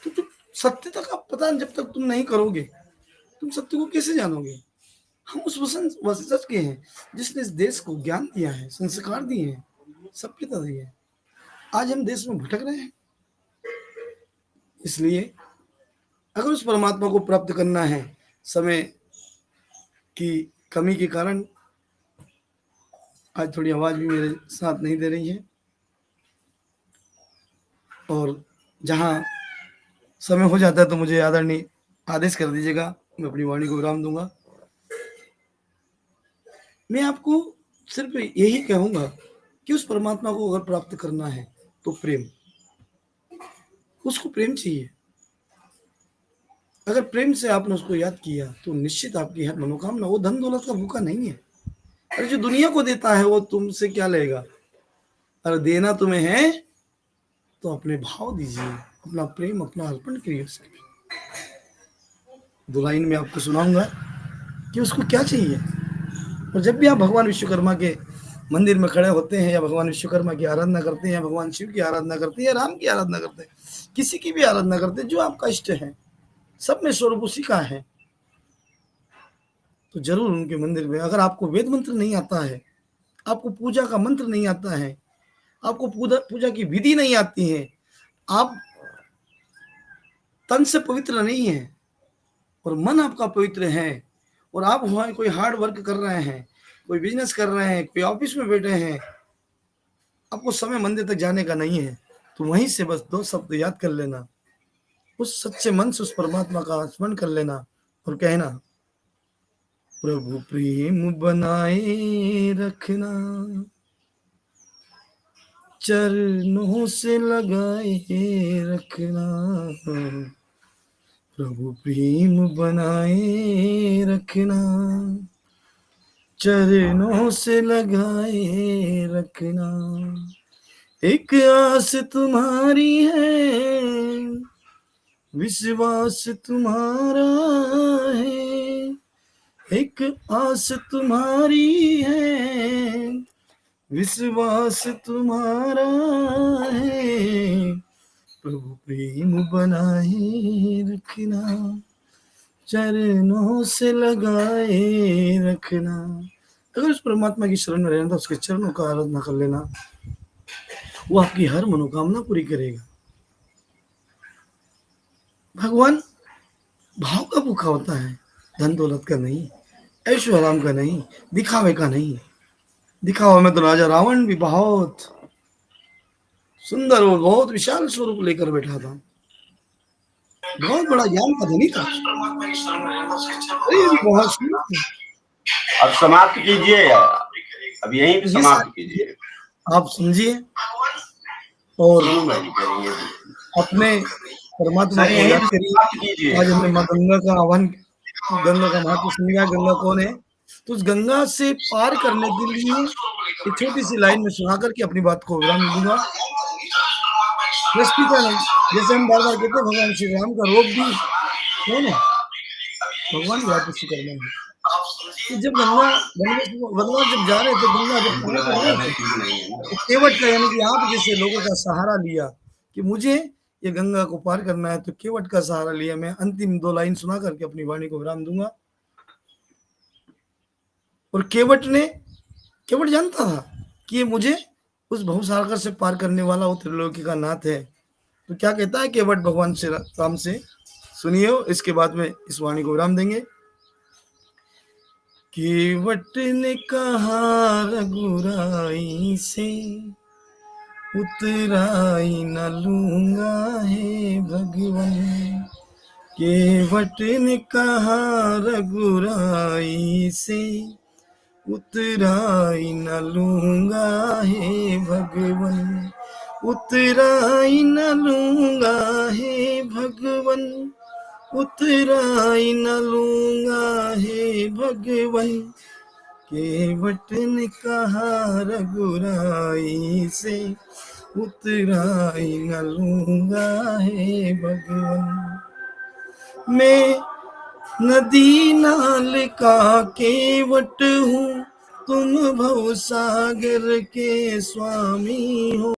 S1: तो सत्यता का पता जब तक तुम नहीं करोगे, तुम सत्य को कैसे जानोगे? हम उस वंशज के हैं जिसने इस देश को ज्ञान दिया है, संस्कार दिए हैं, सभ्यता दी है। आज हम देश में भटक रहे हैं। इसलिए अगर उस परमात्मा को प्राप्त करना है, समय की कमी के कारण आज थोड़ी आवाज़ भी मेरे साथ नहीं दे रही है, और जहाँ समय हो जाता है तो मुझे आदरणीय आदेश कर दीजिएगा, मैं अपनी वाणी को विराम दूँगा। मैं आपको सिर्फ़ यही कहूँगा कि उस परमात्मा को अगर प्राप्त करना है तो प्रेम, उसको प्रेम चाहिए। अगर प्रेम से आपने उसको याद किया तो निश्चित आपकी हर मनोकामना, वो धन दौलत का भूखा नहीं है। अरे जो दुनिया को देता है वो तुमसे क्या लेगा? अगर देना तुम्हें है तो अपने भाव दीजिए, अपना प्रेम अपना अर्पण करिए उसके लिए। 2 लाइन में आपको सुनाऊंगा कि उसको क्या चाहिए। और जब भी आप भगवान विश्वकर्मा के मंदिर में खड़े होते हैं, या भगवान विश्वकर्मा की आराधना करते हैं, या भगवान शिव की आराधना करते हैं, या राम की आराधना करते हैं, किसी की भी आराधना करते हैं, जो आपका इष्ट है, सब में स्वरूप उसी का है, तो जरूर उनके मंदिर में, अगर आपको वेद मंत्र नहीं आता है, आपको पूजा का मंत्र नहीं आता है, आपको पूजा की विधि नहीं आती है, आप तन से पवित्र नहीं है और मन आपका पवित्र है, और आप वहाँ कोई हार्ड वर्क कर रहे हैं, कोई बिजनेस कर रहे हैं, कोई ऑफिस में बैठे हैं, आपको समय मंदिर तक जाने का नहीं है, तो वहीं से बस 2 शब्द याद कर लेना, उस सच्चे मन से उस परमात्मा का स्मरण कर लेना और कहना, प्रभु प्रेम बनाए रखना, चरणों से लगाए रखना, प्रभु प्रेम बनाए रखना, चरणों से लगाए रखना, एक आस तुम्हारी है, विश्वास तुम्हारा है, एक आस तुम्हारी है, विश्वास तुम्हारा है, प्रभु प्रेम बनाए रखना, चरणों से लगाए रखना। अगर उस परमात्मा की शरण में रहना तो उसके चरणों का आराधना कर लेना, वो आपकी हर मनोकामना पूरी करेगा। भगवान भाव का भूखा होता है, धन दौलत का नहीं, ऐशो आराम का नहीं, दिखावे का नहीं। दिखावा में तो राजा रावण भी बहुत सुंदर और बहुत विशाल स्वरूप लेकर बैठा था, बहुत बड़ा ज्ञान का धनी था, शरीर भी बहुत सुंदर था।
S2: अब समाप्त कीजिए, अब यहीं पे समाप्त कीजिए,
S1: आप समझिए और अपने परमात्मा को याद करिए। आज हमने माँ गंगा का आह्वान, गंगा का महत्व सुनिया, गंगा कौन है, तो उस गंगा से पार करने के लिए एक छोटी सी लाइन में सुना करके अपनी बात को विराम दूंगा। जैसे हम बार बार कहते हैं, भगवान श्री राम का रूप भी कौन है? भगवान विश्वकर्मा है। तो जब गंगा जब जा रहे थे, गंगा जब पार कर रहे थे, तो केवट का यानी कि आप जैसे लोगों का सहारा लिया कि मुझे ये गंगा को पार करना है, तो केवट का सहारा लिया। मैं अंतिम 2 लाइन सुना करके अपनी वाणी को विराम दूंगा। और केवट जानता था कि ये मुझे उस भवसागर से पार करने वाला वो त्रिलोकी का नाथ है। तो क्या कहता है केवट भगवान श्री राम से, सुनिए, इसके बाद में इस वाणी को विराम देंगे। केवट ने कहा रघुराई से, उतराई न लूंगा है भगवन। केवट ने कहा रघुराई से, उतराई न लूंगा है भगवन, उतराई न लूंगा है भगवन, उतराई न लूंगा है भगवन। केवट ने कहा रघुराई से, उतराई न लूंगा है भगवन। मैं नदी नाल का केवट हूँ, तुम भवसागर के स्वामी हो।